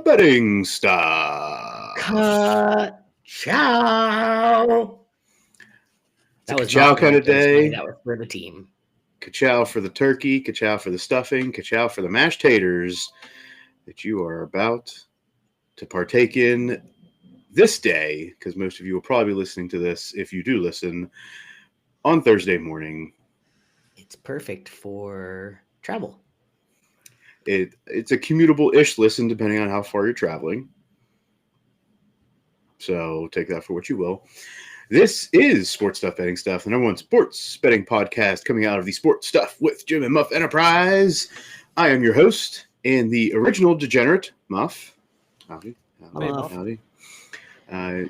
betting stuff. Ciao. It's a That was ka-chow not for kind me, of just kidding. day. That was for the team. Ka-chow for the turkey, ka-chow for the stuffing, ka-chow for the mashed taters that you are about to partake in this day, because most of you will probably be listening to this, if you do listen, on Thursday morning. It's perfect for travel. It's a commutable-ish listen, depending on how far you're traveling. So take that for what you will. This is Sports Stuff Betting Stuff, the number one sports betting podcast coming out of the Sports Stuff with Jim and Muff Enterprise. I am your host and the original degenerate, Muff. Howdy. Howdy.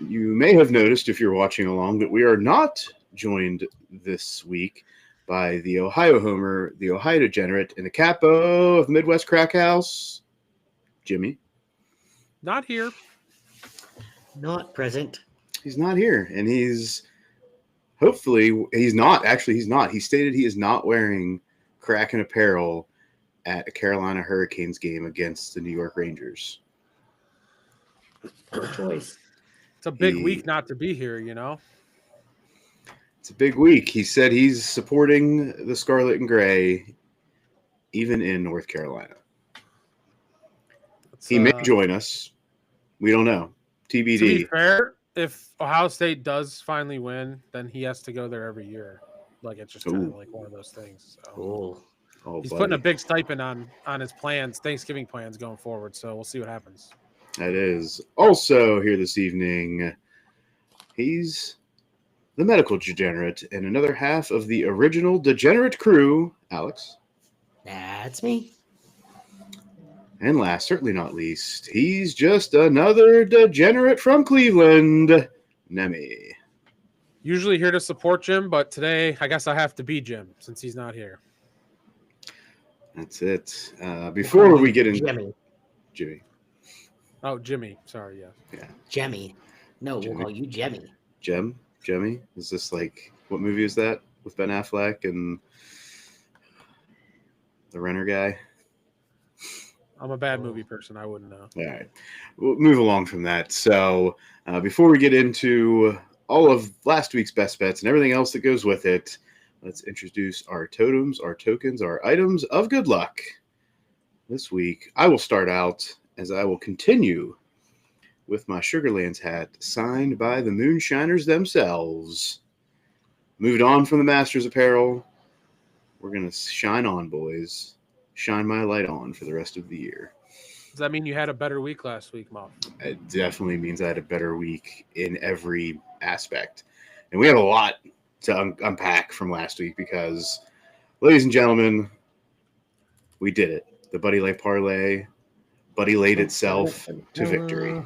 You may have noticed, if you're watching along, that we are not joined this week by the Ohio homer, the Ohio degenerate, and the capo of the Midwest Crack House, Jimmy. Not here. Not present. He's not here, and he's not. He stated he is not wearing Kraken apparel at a Carolina Hurricanes game against the New York Rangers. Good choice. It's a big week not to be here, you know? It's a big week. He said he's supporting the Scarlet and Gray, even in North Carolina. He may join us. We don't know. TBD. To be fair, if Ohio State does finally win, then he has to go there every year. Like, it's just kind of like one of those things. So. He's putting a big stipend on his plans, Thanksgiving plans going forward. So we'll see what happens. That is also here this evening. He's the medical degenerate and another half of the original degenerate crew, Alex. That's me. And last, certainly not least, he's just another degenerate from Cleveland, Nemi. Usually here to support Jim, but today I guess I have to be Jim since he's not here. That's it. Before we get into Jimmy. Oh, Jimmy. Sorry, yeah. Jemmy. No, we'll call you Jemmy. Jemmy? Is this like, what movie is that with Ben Affleck and the Renner guy? I'm a bad movie person. I wouldn't know. All right. We'll move along from that. So before we get into all of last week's best bets and everything else that goes with it, let's introduce our totems, our tokens, our items of good luck. This week, I will start out as I will continue with my Sugarlands hat signed by the Moonshiners themselves. Moved on from the Masters apparel. We're going to shine on, boys. Shine my light on for the rest of the year. Does that mean you had a better week last week, Mom? It definitely means I had a better week in every aspect. And we have a lot to unpack from last week because, ladies and gentlemen, we did it. The Buddy Lay Parlay, Buddy laid itself to victory.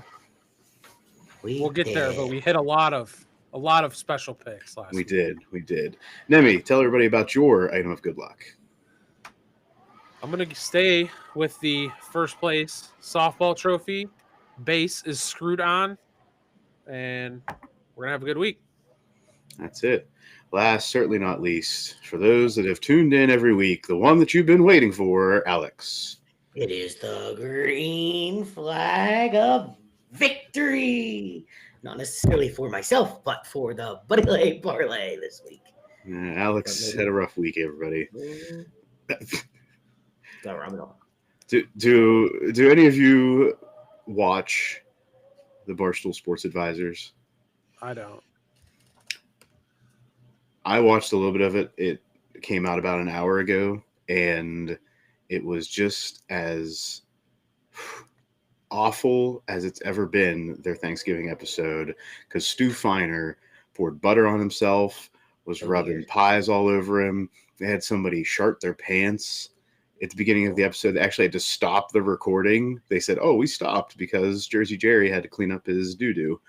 We'll get there, but we hit a lot of special picks last week. We did. Nemi, tell everybody about your item of good luck. I'm going to stay with the first place softball trophy. Base is screwed on, and we're going to have a good week. That's it. Last, certainly not least, for those that have tuned in every week, the one that you've been waiting for, Alex. It is the green flag of victory. Not necessarily for myself, but for the Buddy Lay Parlay this week. Alex had a rough week, everybody. Do any of you watch the Barstool Sports Advisors? I don't. I watched a little bit of it. It came out about an hour ago, and it was just as awful as it's ever been, their Thanksgiving episode, because Stu Feiner poured butter on himself, was rubbing pies all over him. They had somebody shart their pants at the beginning of the episode. They actually had to stop the recording. They said, we stopped because Jersey Jerry had to clean up his doo-doo.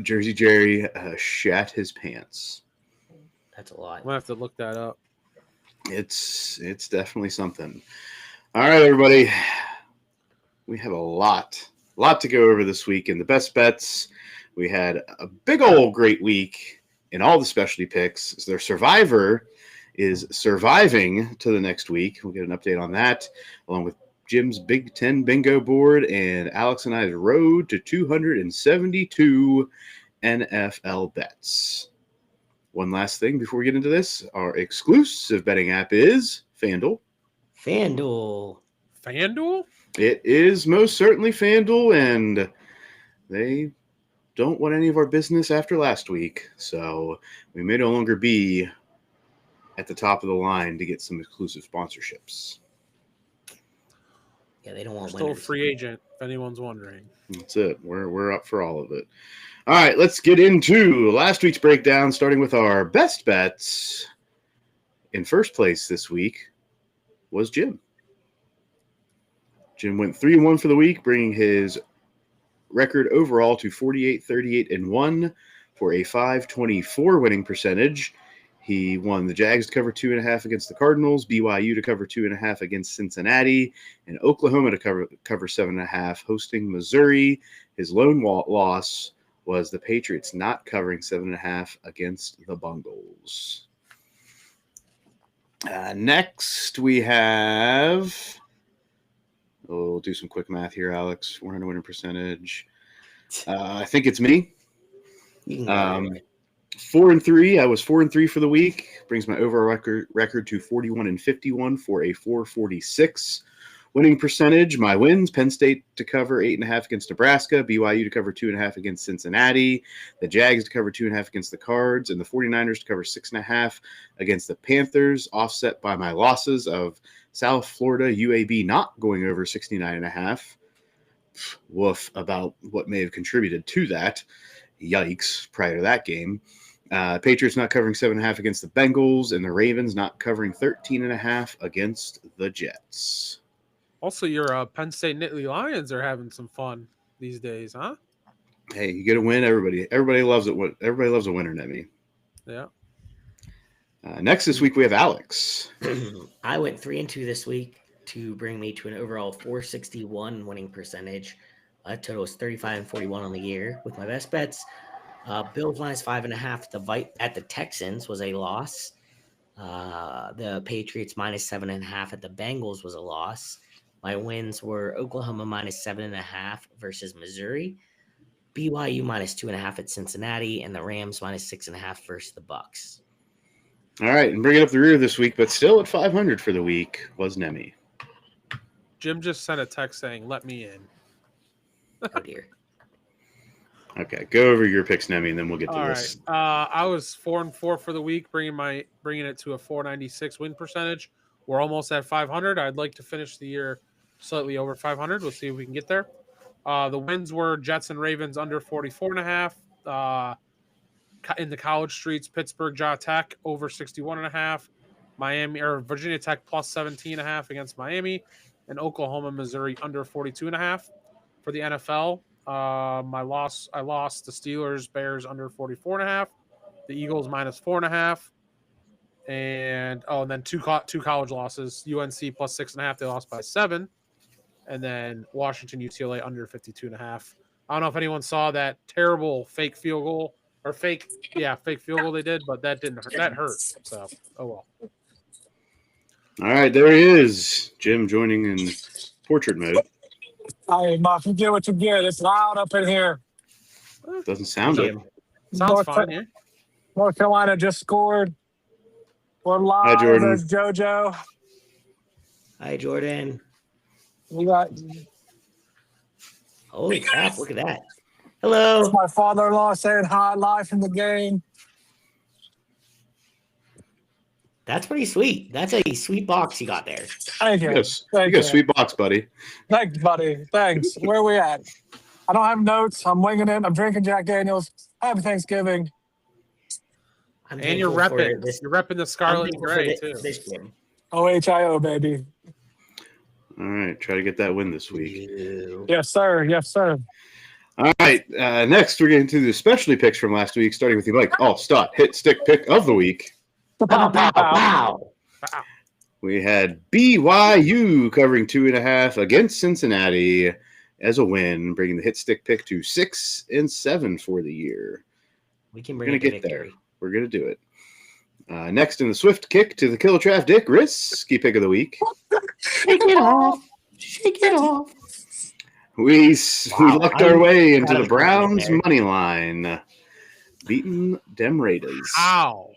Jersey Jerry shat his pants. That's a lot. I'm going to have to look that up. It's definitely something. All right, everybody. We have a lot to go over this week in the best bets. We had a big old great week in all the specialty picks. So their survivor is surviving to the next week. We'll get an update on that, along with Jim's Big Ten bingo board and Alex and I's road to 272 NFL bets. One last thing before we get into this. Our exclusive betting app is FanDuel. FanDuel? It is most certainly FanDuel, and they don't want any of our business after last week, so we may no longer be at the top of the line to get some exclusive sponsorships. Yeah, they don't want still a free agent, if anyone's wondering. That's it. We're up for all of it. All right, let's get into last week's breakdown, starting with our best bets. In first place this week was Jim. Jim went 3-1 for the week, bringing his record overall to 48-38-1 for a 524 winning percentage. He won the Jags to cover 2.5 against the Cardinals, BYU to cover 2.5 against Cincinnati, and Oklahoma to cover 7.5, hosting Missouri. His lone loss was the Patriots not covering 7.5 against the Bungles. Next, we have... We'll do some quick math here, Alex. 400 winning percentage. I think it's me. 4-3. I was 4-3 for the week. Brings my overall record to 41-51 for a 446 winning percentage. My wins: Penn State to cover 8.5 against Nebraska, BYU to cover 2.5 against Cincinnati, the Jags to cover 2.5 against the Cards, and the 49ers to cover 6.5 against the Panthers, offset by my losses of South Florida UAB not going over 69.5. Woof about what may have contributed to that. Yikes, prior to that game. Patriots not covering 7.5 against the Bengals, and the Ravens not covering 13.5 against the Jets. Also, your Penn State Nittany Lions are having some fun these days, huh? Hey, you get a win. Everybody loves it. Everybody loves a winner, Nemi. Yeah. Next this week we have Alex. I went 3-2 this week to bring me to an overall 461 winning percentage. Total is 35-41 on the year with my best bets. Bills minus 5.5 at the Texans was a loss. The Patriots minus 7.5 at the Bengals was a loss. My wins were Oklahoma minus 7.5 versus Missouri, BYU minus 2.5 at Cincinnati, and the Rams minus 6.5 versus the Bucks. All right, and bringing up the rear this week, but still at 500 for the week, was Nemi. Jim just sent a text saying, "Let me in." Oh, dear. Okay, go over your picks, Nemi, and then we'll get to this. All right. I was 4-4 for the week, bringing it to a 496 win percentage. We're almost at 500. I'd like to finish the year slightly over 500. We'll see if we can get there. The wins were Jets and Ravens under 44.5. In the college streets, Pittsburgh, Tech over 61.5. Virginia Tech plus 17.5 against Miami, and Oklahoma, Missouri under 42.5. For the NFL, I lost the Steelers, Bears under 44.5, the Eagles minus 4.5, and then two college losses: UNC plus 6.5, they lost by 7, and then Washington, UCLA under 52.5. I don't know if anyone saw that terrible fake field goal fake field goal they did, but that didn't hurt. That hurt. So, oh well. All right, there he is, Jim joining in portrait mode. Hey, Muff, you get what you get. It's loud up in here. Doesn't sound it. Sounds fine, yeah. North Carolina just scored. We're live. Hi, Jordan. There's JoJo. Hi, Jordan. We got. Holy crap! Look at that. Hello. That's my father-in-law saying hi live from the game. That's pretty sweet. That's a sweet box you got there. Thank you. Yes, Thank you got you. a sweet box, buddy. Thanks, buddy. Thanks. Where are we at? I don't have notes. I'm winging it. I'm drinking Jack Daniels. Happy Thanksgiving. And you're repping. You're repping the Scarlet and Gray, too. OHIO, baby. All right, try to get that win this week. Yes, sir. Yes, sir. All right, next we're getting to the specialty picks from last week, starting with the Mike Allstott hit stick pick of the week. Pow, pow, pow. We had BYU covering 2.5 against Cincinnati as a win, bringing the hit stick pick to 6-7 for the year. We can bring it to victory. There. We're going to do it. Next in the swift kick to the Kill Traf Dick risky pick of the week. Take it off. Shake it off. We lucked our way into the Browns money line, beating dem Raiders. Pow.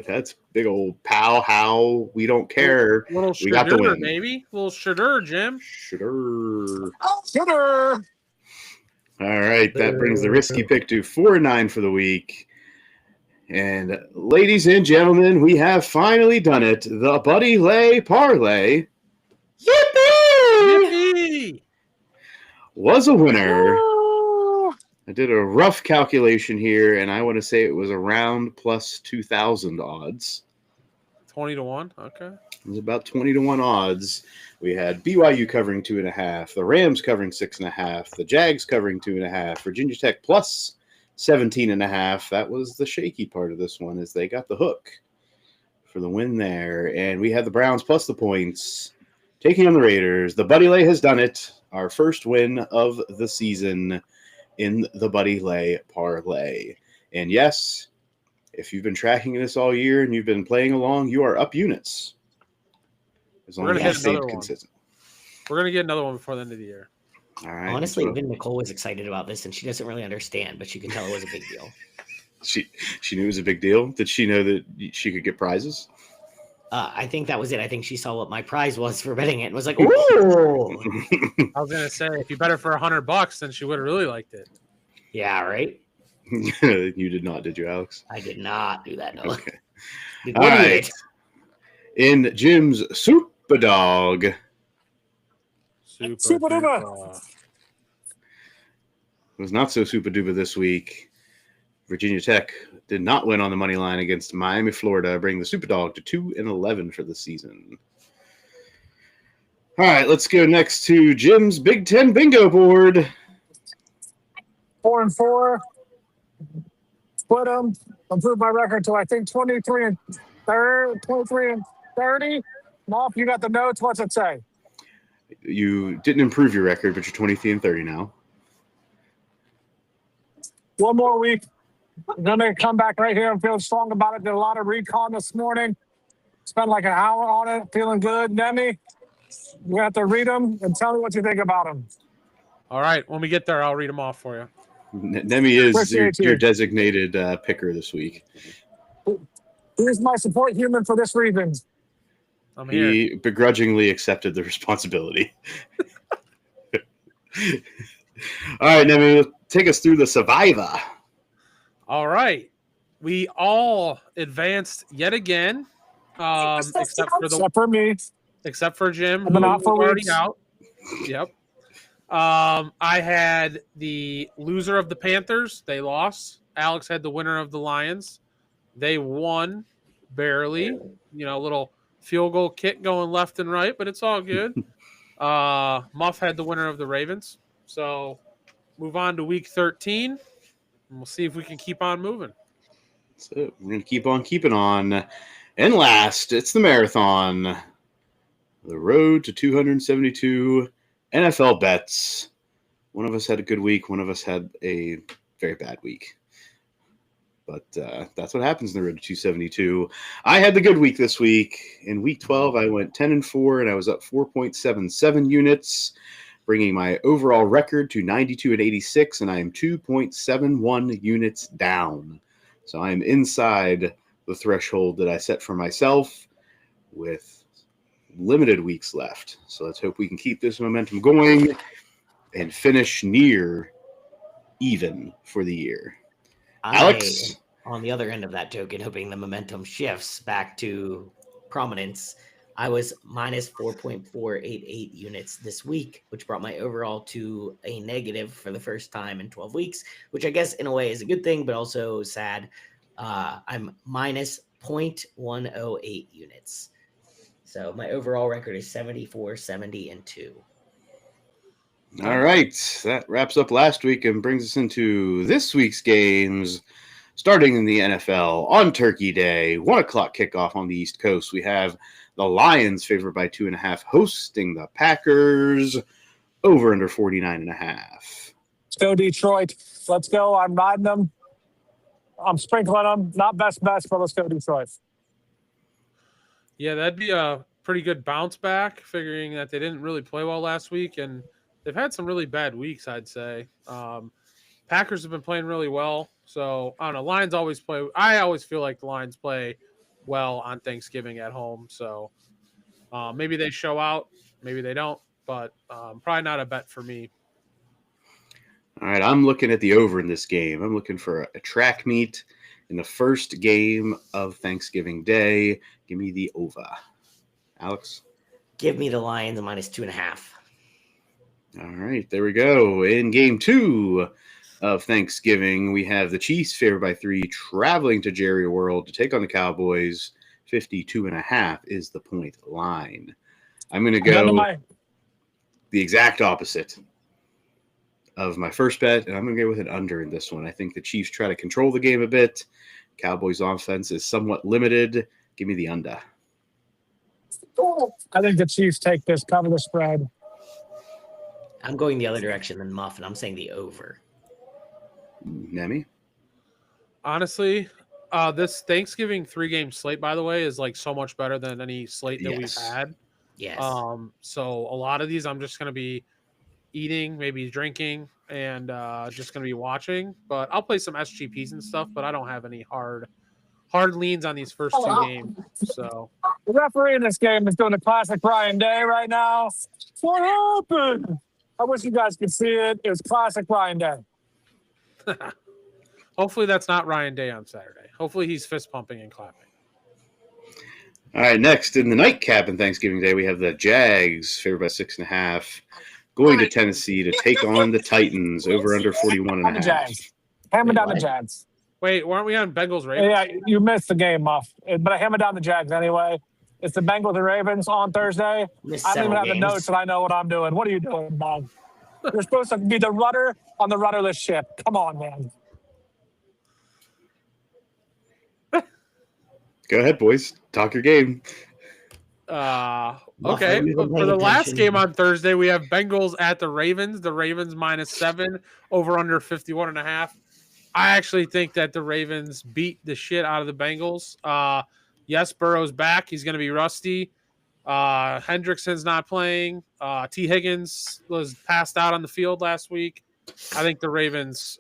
That's big old pow. How we don't care. Little we got the win, baby. Little shudder, Jim. Shudder. All right, that brings the risky pick to 4-9 for the week. And ladies and gentlemen, we have finally done it. The Buddy Lay Parlay. Yippee! Was a winner. I did a rough calculation here, and I want to say it was around plus 2,000 odds. 20-1, okay. It was about 20-1 odds. We had BYU covering 2.5, the Rams covering 6.5, the Jags covering 2.5, Virginia Tech plus 17.5. That was the shaky part of this one, as they got the hook for the win there. And we had the Browns plus the points taking on the Raiders. The Buddy Lay has done it. Our first win of the season in the Buddy Lay Parlay. And yes, if you've been tracking this all year and you've been playing along, you are up units. As long as you stay consistent. We're going to get another one before the end of the year. All right. Honestly, even Nicole was excited about this, and she doesn't really understand, but she could tell it was a big deal. She knew it was a big deal. Did she know that she could get prizes? I think that was it. I think she saw what my prize was for betting it and was like, "Ooh!" I was gonna say, if you bet her for $100, then she would have really liked it. Yeah, right. You did not, did you, Alex? I did not do that. No. Okay. All right. In Jim's Super Dog. Super duper. It was not so super duper this week. Virginia Tech did not win on the money line against Miami, Florida, bringing the Super Dog to 2-11 for the season. All right, let's go next to Jim's Big Ten bingo board. 4-4. Split them. Improved my record to, I think, 23 and 30. Moff, you got the notes. What's it say? You didn't improve your record, but you're 23 and 30 now. One more week. I'm going to come back right here and feel strong about it. Did a lot of recon this morning. Spent like an hour on it, feeling good. Nemi, you have to read them and tell me what you think about them. All right. When we get there, I'll read them off for you. Nemi is your designated picker this week. He's my support human for this reason. I'm here. He begrudgingly accepted the responsibility. All right, Nemi, take us through the Survivor. All right. We all advanced yet again, except for me. Except for Jim, who's already out. Yep. I had the loser of the Panthers. They lost. Alex had the winner of the Lions. They won barely. You know, a little field goal kick going left and right, but it's all good. Muff had the winner of the Ravens. So move on to week 13, and we'll see if we can keep on moving. So we're going to keep on keeping on. And last, it's the marathon. The road to 272 NFL bets. One of us had a good week. One of us had a very bad week. But that's what happens in the road to 272. I had the good week this week. In week 12, I went 10-4, and I was up 4.77 units, bringing my overall record to 92-86, and I am 2.71 units down. So I am inside the threshold that I set for myself with limited weeks left. So let's hope we can keep this momentum going and finish near even for the year. Alex? On the other end of that token, hoping the momentum shifts back to prominence, I was minus 4.488 units this week, which brought my overall to a negative for the first time in 12 weeks, which I guess in a way is a good thing, but also sad. I'm minus 0.108 units. So my overall record is 74, 70, and 2. All right. That wraps up last week and brings us into this week's games. Starting in the NFL on Turkey Day, 1 o'clock kickoff on the East Coast. We have the Lions favored by 2.5, hosting the Packers over under 49.5. Let's go, Detroit. Let's go. I'm riding them. I'm sprinkling them. Not best, but let's go, Detroit. Yeah, that'd be a pretty good bounce back, figuring that they didn't really play well last week, and they've had some really bad weeks, I'd say. Packers have been playing really well, so I don't know. Lions always play. I always feel like the Lions play well on Thanksgiving at home, so maybe they show out, maybe they don't, but probably not a bet for me. All right, I'm looking at the over in this game. I'm looking for a track meet in the first game of Thanksgiving Day. Give me the over. Alex? Give me the Lions -2.5. All right, there we go. In game 2 of Thanksgiving, we have the Chiefs favored by 3, traveling to Jerry World to take on the Cowboys. 52.5 is the point line. I'm going to go the exact opposite of my first bet, and I'm going to go with an under in this one. I think the Chiefs try to control the game a bit. Cowboys' offense is somewhat limited. Give me the under. I think the Chiefs take this, cover the spread. I'm going the other direction than Muff, and I'm saying the over. Nemi? Honestly, this Thanksgiving 3-game slate, by the way, is like so much better than any slate that we've had. Yes. So a lot of these I'm just going to be eating, maybe drinking, and just going to be watching. But I'll play some SGPs and stuff, but I don't have any hard leans on these first 2 games. So the referee in this game is doing a classic Ryan Day right now. What happened? I wish you guys could see it. It was classic Ryan Day. Hopefully that's not Ryan Day on Saturday. Hopefully he's fist pumping and clapping. All right, next in the nightcap in Thanksgiving Day, we have the Jags favored by 6.5, going to Tennessee to take on the Titans over under 41.5. Hammer down the Jags. Wait, weren't we on Bengals Ravens? Yeah, you missed the game, Muff. But I hammer down the Jags anyway. It's the Bengals and Ravens on Thursday. I don't even have the notes, and I know what I'm doing. What are you doing, Bob? You're supposed to be the rudder on the rudderless ship. Come on, man. Go ahead, boys. Talk your game. Okay. For the last game on Thursday, we have Bengals at the Ravens. The Ravens -7, over under 51.5. I actually think that the Ravens beat the shit out of the Bengals. Yes, Burrow's back. He's going to be rusty. Hendrickson's not playing. T. Higgins was passed out on the field last week. I think the Ravens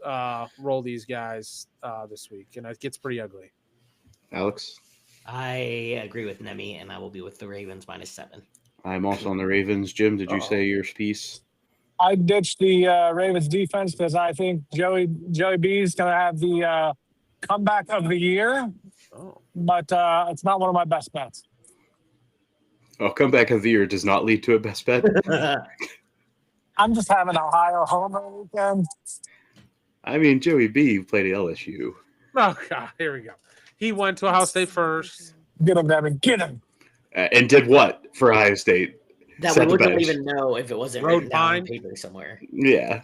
roll these guys this week, and it gets pretty ugly. Alex? I agree with Nemi, and I will be with the Ravens -7. I'm also on the Ravens. Jim, did you say your piece? I ditched the Ravens defense because I think Joey B is going to have the comeback of the year. But it's not one of my best bets. Oh, comeback of the year does not lead to a best bet? I'm just having Ohio homer weekend. I mean, Joey B played at LSU. Oh, God, here we go. He went to Ohio State first. Get him, Devin. Get him. And did what for Ohio State? That we wouldn't even know if it wasn't written down on paper somewhere. Yeah.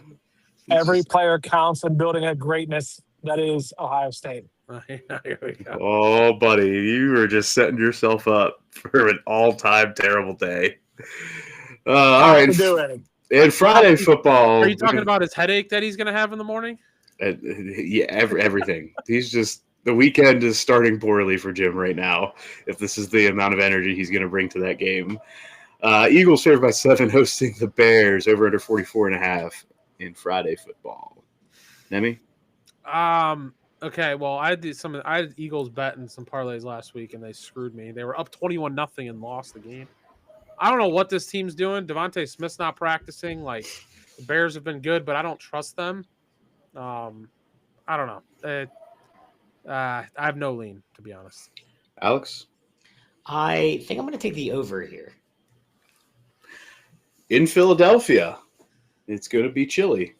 Every player counts in building a greatness that is Ohio State. Here we go. Oh, buddy, you were just setting yourself up for an all-time terrible day. All right. And Friday football. Are you talking about his headache that he's going to have in the morning? Yeah, everything. He's just – the weekend is starting poorly for Jim right now, if this is the amount of energy he's going to bring to that game. Eagles favored by 7, hosting the Bears over under 44.5 in Friday football. Nemi? Okay, well, I had Eagles bet in some parlays last week, and they screwed me. They were up 21-0 and lost the game. I don't know what this team's doing. Devontae Smith's not practicing. Like, the Bears have been good, but I don't trust them. I don't know. I have no lean, to be honest. Alex? I think I'm going to take the over here. In Philadelphia, it's going to be chilly.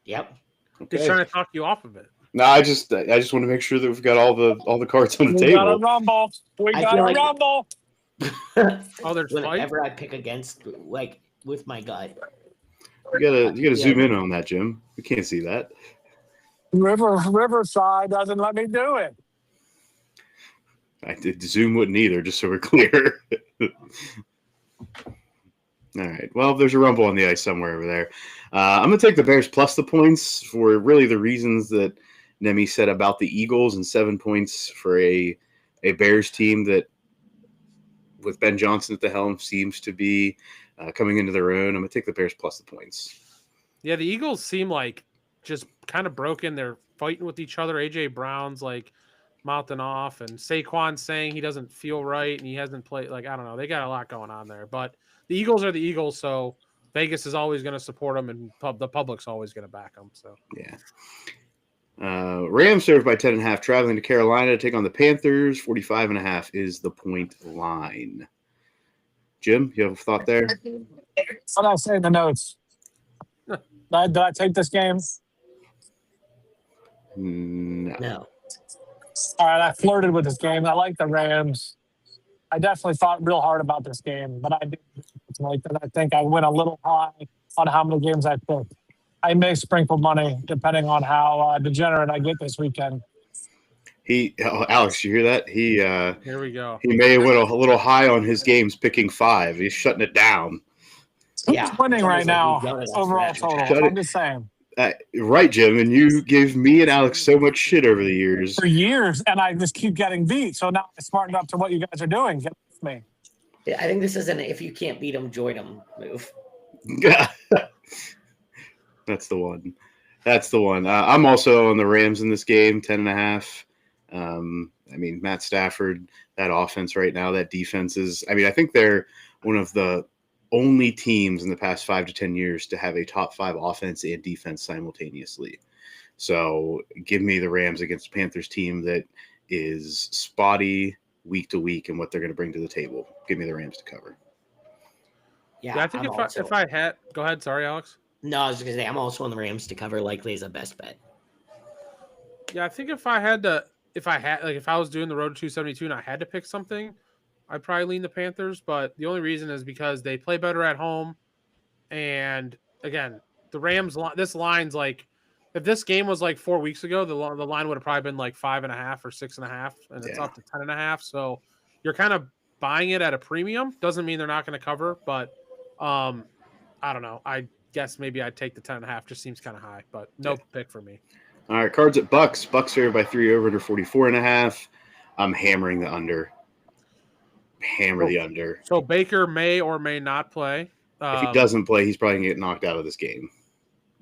Yep. Okay. He's trying to talk you off of it. No, I just want to make sure that we've got all the cards on the table. We got a rumble. rumble. Oh, there's whenever fight? I pick against, like, with my gut. You gotta zoom in on that, Jim. We can't see that. Riverside doesn't let me do it. I did Zoom wouldn't either, just so we're clear. All right. Well, there's a rumble on the ice somewhere over there. I'm going to take the Bears plus the points for really the reasons that Nemi said about the Eagles, and 7 points for a Bears team that with Ben Johnson at the helm, seems to be coming into their own. I'm going to take the Bears plus the points. Yeah, the Eagles seem like just kind of broken. They're fighting with each other. A.J. Brown's like mouthing off, and Saquon saying he doesn't feel right and he hasn't played. Like, I don't know. They got a lot going on there. But the Eagles are the Eagles, so Vegas is always going to support them, and the public's always going to back them. So yeah. Rams served by 10.5, traveling to Carolina to take on the Panthers. 45.5 is the point line. Jim, you have a thought there? What I say in the notes. Did I take this game? No. All right, I flirted with this game. I like the Rams. I definitely thought real hard about this game, but I did like that. I think I went a little high on how many games I picked. I may sprinkle money depending on how degenerate I get this weekend. Alex, you hear that? here we go. He may have went a little high on his games, picking 5. He's shutting it down. Who's winning right now? Overall total. I'm just saying. Right, Jim, and you gave me and Alex so much shit over the years. For years, and I just keep getting beat. So now I smartened up to what you guys are doing. Get with me. Yeah, I think this is an if you can't beat them, join them move. That's the one. I'm also on the Rams in this game, 10.5. I mean, Matt Stafford, that offense right now, that defense is, I think they're one of the only teams in the past 5 to 10 years to have a top 5 offense and defense simultaneously. So give me the Rams against the Panthers team that is spotty week to week and what they're going to bring to the table. Give me the Rams to cover. Yeah, I think if I had, go ahead. Sorry, Alex. No, I was just going to say, I'm also on the Rams to cover, likely as a best bet. Yeah, I think if I was doing the road to 272 and I had to pick something, I'd probably lean the Panthers. But the only reason is because they play better at home. And again, the Rams, this line's like, if this game was like 4 weeks ago, the line would have probably been like 5.5 or 6.5, and it's up to 10.5. So you're kind of buying it at a premium. Doesn't mean they're not going to cover, but I don't know. I guess maybe I'd take the 10.5. Just seems kind of high, but no pick for me. All right, Cards at Bucks. Bucks favored by 3 over under 44.5. I'm hammering the under. The under. So Baker may or may not play. If he doesn't play, he's probably going to get knocked out of this game.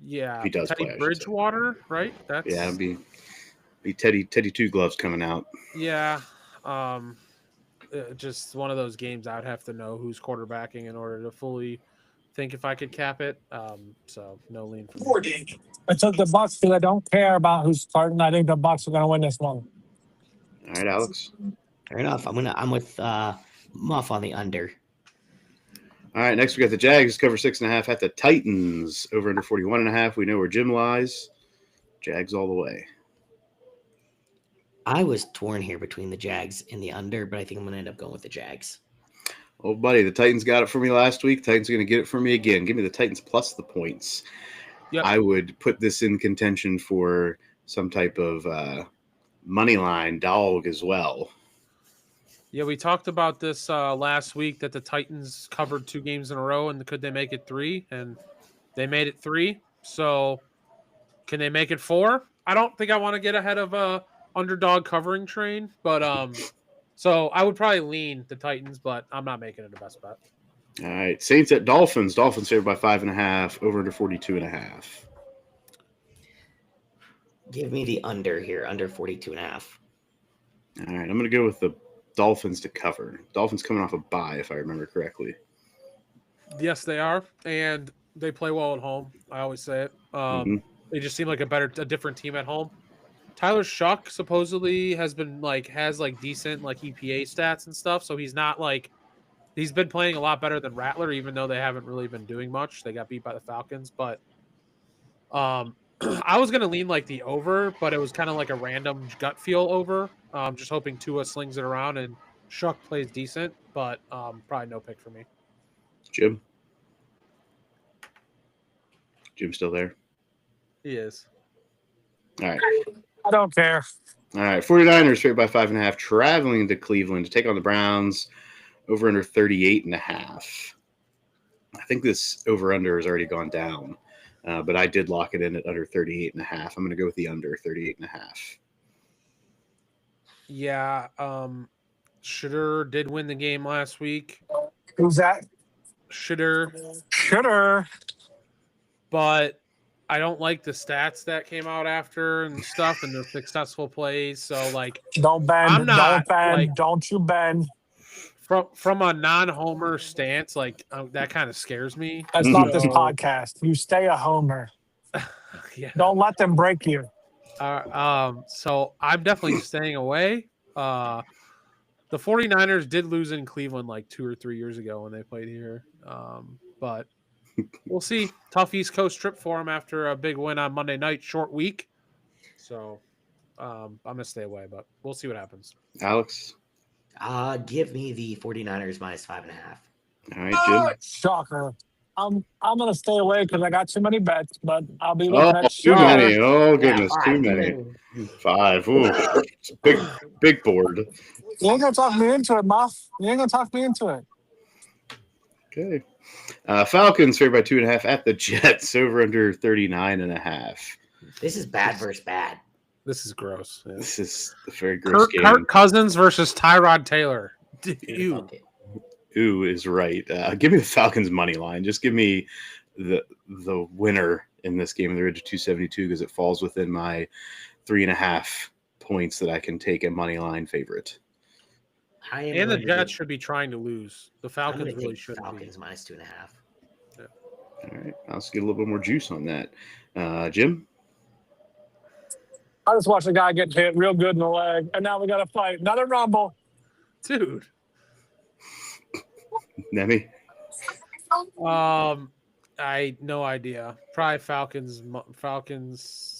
Yeah. If he does Teddy play, Bridgewater, right? It'd be Teddy Two Gloves coming out. Yeah. Just one of those games I'd have to know who's quarterbacking in order to fully think if I could cap it. So no lean for me. I took the Bucks because I don't care about who's starting. I think the Bucks are going to win this one. All right, Alex. Fair enough. I'm with Muff on the under. All right, next we got the Jags cover 6.5 at the Titans over under 41.5. We know where Jim lies. Jags all the way. I was torn here between the Jags and the under, but I think I'm going to end up going with the Jags. Oh, buddy, the Titans got it for me last week. Titans are going to get it for me again. Give me the Titans plus the points. Yep. I would put this in contention for some type of money line dog as well. Yeah, we talked about this last week that the Titans covered 2 games in a row, and could they make it 3? And they made it 3. So can they make it 4? I don't think I want to get ahead of a underdog covering train, but so I would probably lean the Titans, but I'm not making it a best bet. All right, Saints at Dolphins. Dolphins favored by 5.5, over under 42.5. Give me the under here, under 42.5. All right, I'm going to go with the Dolphins to cover. Dolphins coming off a bye, if I remember correctly. Yes, they are, and they play well at home. I always say it. They just seem like a different team at home. Tyler Shuck supposedly has decent EPA stats and stuff, so he's not he's been playing a lot better than Rattler, even though they haven't really been doing much. They got beat by the Falcons, but I was gonna lean the over, but it was kind of like a random gut feel over. Just hoping Tua slings it around and Shuck plays decent, but probably no pick for me. Jim still there? He is. All right. I don't care. All right. 49ers favored by 5.5, traveling to Cleveland to take on the Browns over under 38.5. I think this over under has already gone down, but I did lock it in at under 38.5. I'm going to go with the under 38.5. Yeah. Shooter did win the game last week. Who's that? Shooter. But I don't like the stats that came out after and stuff and the successful plays. So, like, don't bend. I'm not, don't bend. like, don't you bend. From a non-homer stance, like, that kind of scares me. That's not this podcast. You stay a homer. Yeah. Don't let them break you. So I'm definitely staying away. The 49ers did lose in Cleveland like 2 or 3 years ago when they played here. But we'll see. Tough East Coast trip for them after a big win on Monday night, short week. So I'm going to stay away, but we'll see what happens. Alex? Give me the 49ers minus 5.5. All right, Jim. Shocker. I'm gonna stay away because I got too many bets, but I'll be looking at too many. Oh goodness, too many. 5. Ooh, it's a big board. You ain't gonna talk me into it, Muff. You ain't gonna talk me into it. Okay. Falcons favored by 2.5 at the Jets, over under 39.5. This is bad versus bad. This is gross. Yeah. This is a very gross game. Kirk Cousins versus Tyrod Taylor. Ooh is right. Give me the Falcons money line. Just give me the winner in this game in the ridge of 272 because it falls within my 3.5 points that I can take a money line favorite. And the Jets should be trying to lose. The Falcons really should. Falcons minus 2.5. Yeah. All right, I'll just get a little bit more juice on that. Jim? I just watched a guy get hit real good in the leg, and now we got to fight another rumble, dude. Nemi? I no idea. Probably Falcons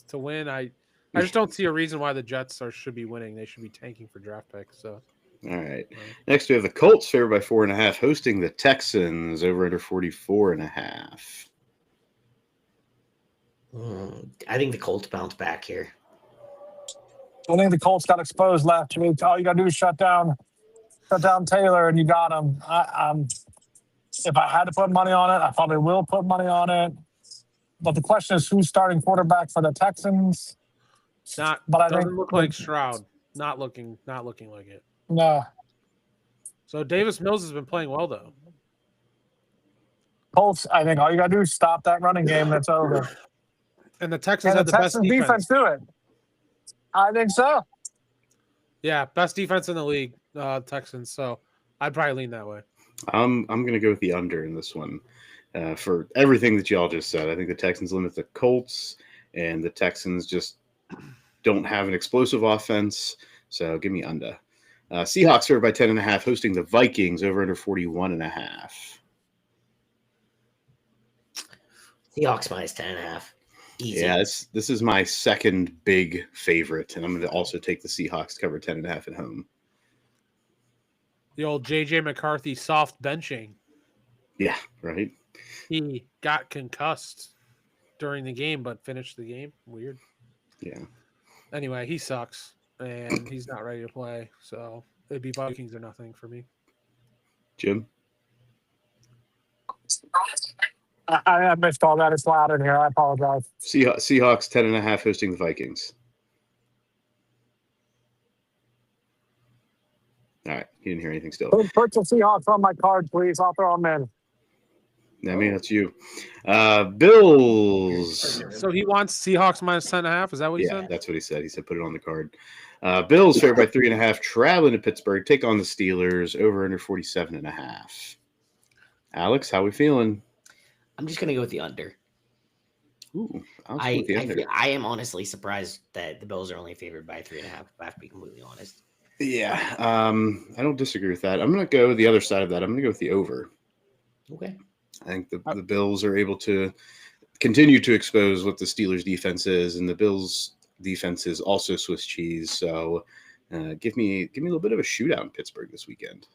to win. I just don't see a reason why the Jets should be winning. They should be tanking for draft picks. So. All right. Next, we have the Colts favored by 4.5, hosting the Texans, over under 44.5. I think the Colts bounce back here. I think the Colts got exposed last week. All you got to do is shut down Taylor, and you got him. If I had to put money on it, I probably will put money on it. But the question is, who's starting quarterback for the Texans? Doesn't look like Stroud. Not looking like it. No. So Davis Mills has been playing well though. Colts, I think all you got to do is stop that running game. That's over. And the Texans have the best defense. Do it. I think so. Yeah, best defense in the league, Texans. So I'd probably lean that way. I'm going to go with the under in this one for everything that y'all just said. I think the Texans limit the Colts, and the Texans just don't have an explosive offense. So give me under. Seahawks favored by 10.5, hosting the Vikings, over under 41.5. Seahawks minus 10.5. Easy. Yeah, this is my second big favorite, and I'm going to also take the Seahawks to cover 10.5 at home. The old J.J. McCarthy soft benching. Yeah, right. He got concussed during the game, but finished the game. Weird. Yeah. Anyway, he sucks, and he's not ready to play. So it'd be Vikings or nothing for me. Jim? I missed all that. It's loud in here. I apologize. Seahawks 10.5 hosting the Vikings. All right. You didn't hear anything still. Put the Seahawks on my card, please. I'll throw them in. I mean, that's you. Bills. So he wants Seahawks minus 10.5. Is that what he said? Yeah, that's what he said. He said put it on the card. Bills favored by 3.5, traveling to Pittsburgh, take on the Steelers, over under 47.5. Alex, how we feeling? I'm just going to go with the under. Ooh, I am honestly surprised that the Bills are only favored by 3.5, if I have to be completely honest. Yeah, I don't disagree with that. I'm going to go the other side of that. I'm going to go with the over. Okay. I think the Bills are able to continue to expose what the Steelers' defense is, and the Bills' defense is also Swiss cheese. So give me a little bit of a shootout in Pittsburgh this weekend.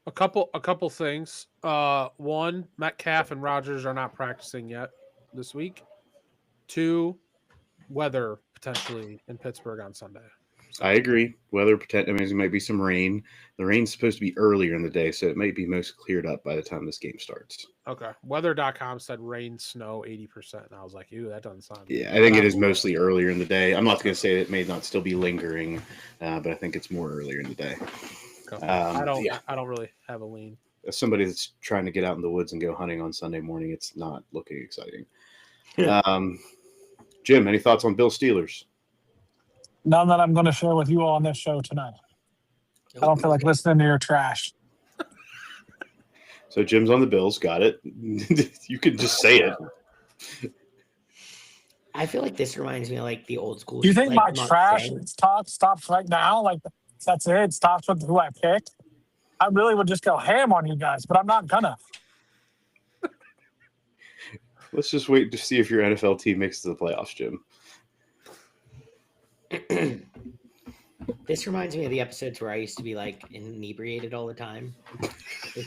A couple things. One, Metcalf and Rodgers are not practicing yet this week. 2, weather potentially in Pittsburgh on Sunday. So. I agree. Weather potentially. I mean, there might be some rain. The rain's supposed to be earlier in the day, so it might be most cleared up by the time this game starts. Okay. Weather.com said rain, snow 80%. And I was like, ew, that doesn't sound good. Yeah, I think it is mostly earlier in the day. I'm not going to say it may not still be lingering, but I think it's more earlier in the day. Okay. I don't really have a lean. As somebody that's trying to get out in the woods and go hunting on Sunday morning, it's not looking exciting. Jim, any thoughts on Bill Steelers? None that I'm going to share with you all on this show tonight. I don't feel like listening to your trash. So Jim's on the Bills. Got it. You could just say it. I feel like this reminds me of like the old school. Do you think like, my trash talk stops right now? Like that's it? It stops with who I picked? I really would just go ham on you guys, but I'm not gonna. Let's just wait to see if your NFL team makes it to the playoffs, Jim. This reminds me of the episodes where I used to be like inebriated all the time.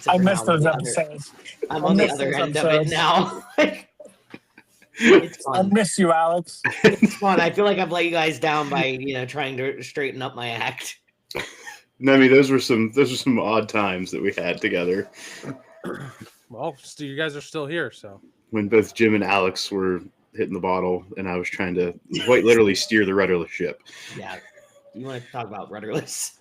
I missed those episodes. I'm on the other end of it now. It's fun. I miss you, Alex. It's fun. I feel like I've let you guys down by trying to straighten up my act. Nemi, those were some odd times that we had together. Well, you guys are still here, so when both Jim and Alex were hitting the bottle, and I was trying to quite literally steer the rudderless ship. Yeah, you want to talk about rudderless?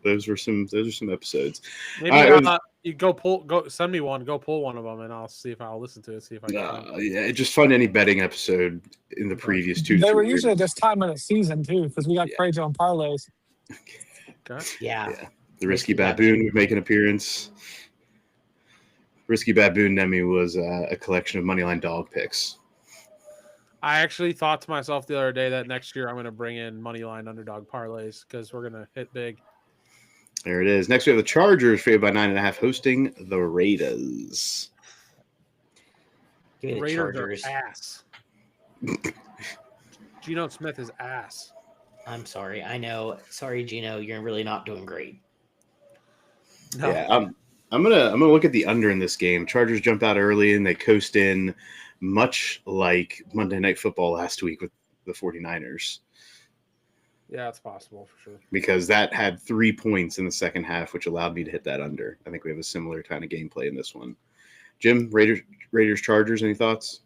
Those are some episodes. Maybe you go send me one. Go pull one of them, and I'll see if I'll listen to it. See if I can. Yeah, just find any betting episode in the previous 2. They were usually this time of the season too, because we got crazy on parlays. Okay. Yeah. The Risky Baboon would make an appearance. Risky Baboon Nemi was a collection of moneyline dog picks. I actually thought to myself the other day that next year I'm going to bring in moneyline underdog parlays because we're going to hit big. There it is. Next, we have the Chargers, favored by 9.5, hosting the Raiders. Give me the Raiders Chargers. Are ass. Geno Smith is ass. I'm sorry. I know. Sorry, Geno. You're really not doing great. No. Yeah, I'm gonna look at the under in this game. Chargers jump out early and they coast in, much like Monday Night Football last week with the 49ers. Yeah, it's possible for sure. Because that had 3 points in the second half, which allowed me to hit that under. I think we have a similar kind of gameplay in this one. Jim, Raiders, Chargers, any thoughts?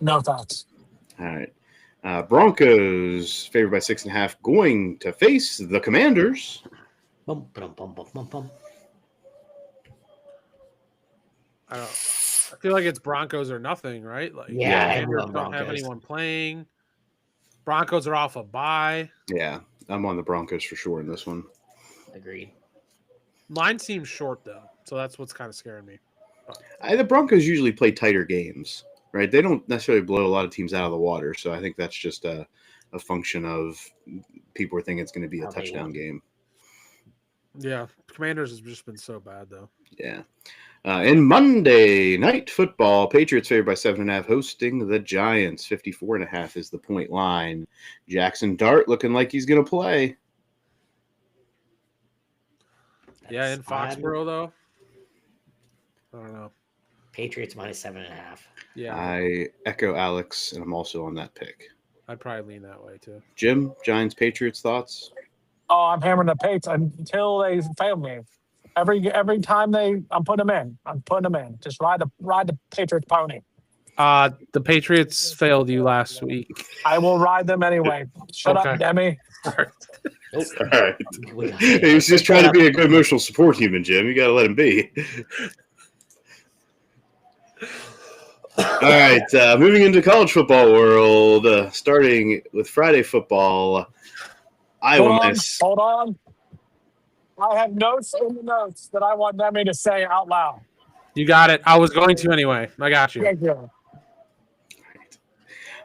No thoughts. All right. Broncos, favored by 6.5, going to face the Commanders. Bum, bum, bum, bum, bum, bum. I feel like it's Broncos or nothing, right? Like, Commanders don't have anyone playing. Broncos are off a bye. Yeah, I'm on the Broncos for sure in this one. Agreed. Line seems short though, so that's what's kind of scaring me. The Broncos usually play tighter games, right? They don't necessarily blow a lot of teams out of the water, so I think that's just a function of people are thinking it's going to be a touchdown game. Yeah, Commanders has just been so bad though. Yeah. In Monday Night Football, Patriots favored by 7.5, hosting the Giants. 54.5 is the point line. Jackson Dart looking like he's going to play. Yeah, in Foxborough though. I don't know. Patriots minus 7.5. Yeah. I echo Alex, and I'm also on that pick. I'd probably lean that way too. Jim, Giants, Patriots, thoughts? Oh, I'm hammering the Patriots until they fail me. Every time I'm putting them in. I'm putting them in. Just ride the Patriots pony. The Patriots failed you last week. I will ride them anyway. Shut up, Demi. All right. He was just trying to be a good emotional support human, Jim. You got to let him be. All right. Moving into college football world, starting with Friday football. Hold on. I have notes in the notes that I want Demi to say out loud. You got it. I was going to anyway. I got you. Thank you.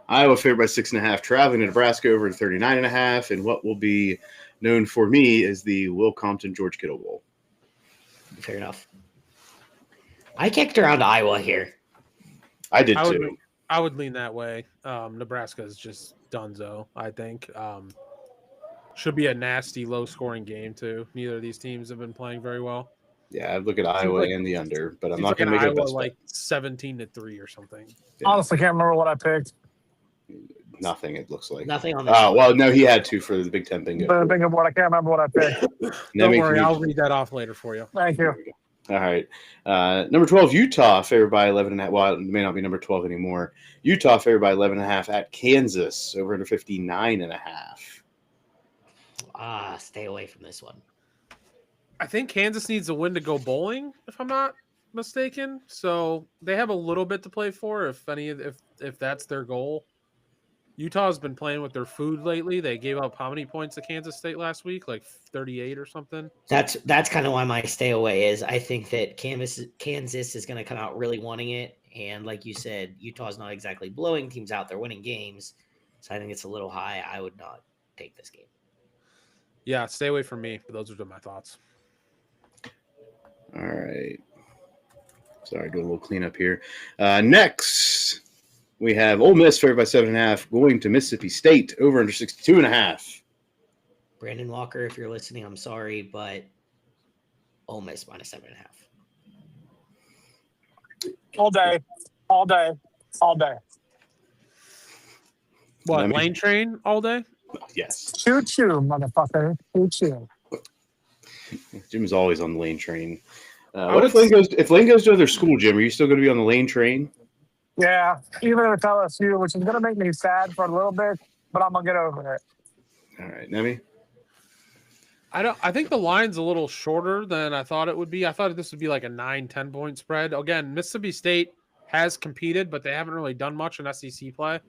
Iowa favored by 6.5, traveling to Nebraska over to 39.5, and what will be known for me as the Will Compton George Kittle Bowl. Fair enough. I kicked around Iowa here. I did too. I would lean that way. Nebraska is just donezo, I think. Should be a nasty, low-scoring game, too. Neither of these teams have been playing very well. Yeah, I'd look at Iowa and the under, but I'm not going to make it a best like 17-3 or something. Yeah. Honestly, can't remember what I picked. Nothing, it looks like. Nothing on this. Oh, well, no, he had to for the Big Ten bingo. The bingo board, I can't remember what I picked. Don't worry, I'll read that off later for you. Thank you. All right. Number 12, Utah, favored by 11.5. Well, it may not be number 12 anymore. Utah favored by 11.5 at Kansas, over under 59.5. Stay away from this one. I think Kansas needs a win to go bowling, if I'm not mistaken. So they have a little bit to play for, if that's their goal. Utah's been playing with their food lately. They gave up how many points to Kansas State last week? Like 38 or something. That's kind of why my stay away is. I think that Kansas is going to come out really wanting it, and like you said, Utah's not exactly blowing teams out; they're winning games. So I think it's a little high. I would not take this game. Yeah, stay away from me. But those are my thoughts. All right. Sorry, doing a little cleanup here. Next, we have Ole Miss favored by 7.5 going to Mississippi State over under 62.5. Brandon Walker, if you're listening, I'm sorry, but Ole Miss minus 7.5. All day. What, lane train all day? Yes. Choo choo, motherfucker. Choo choo. Jim is always on the lane train. What if Lane goes to other school, Jim? Are you still going to be on the lane train? Yeah, even with LSU, which is going to make me sad for a little bit, but I'm going to get over it. All right, Nemi? I think the line's a little shorter than I thought it would be. I thought this would be like a 9-10 point spread. Again, Mississippi State has competed, but they haven't really done much in SEC play.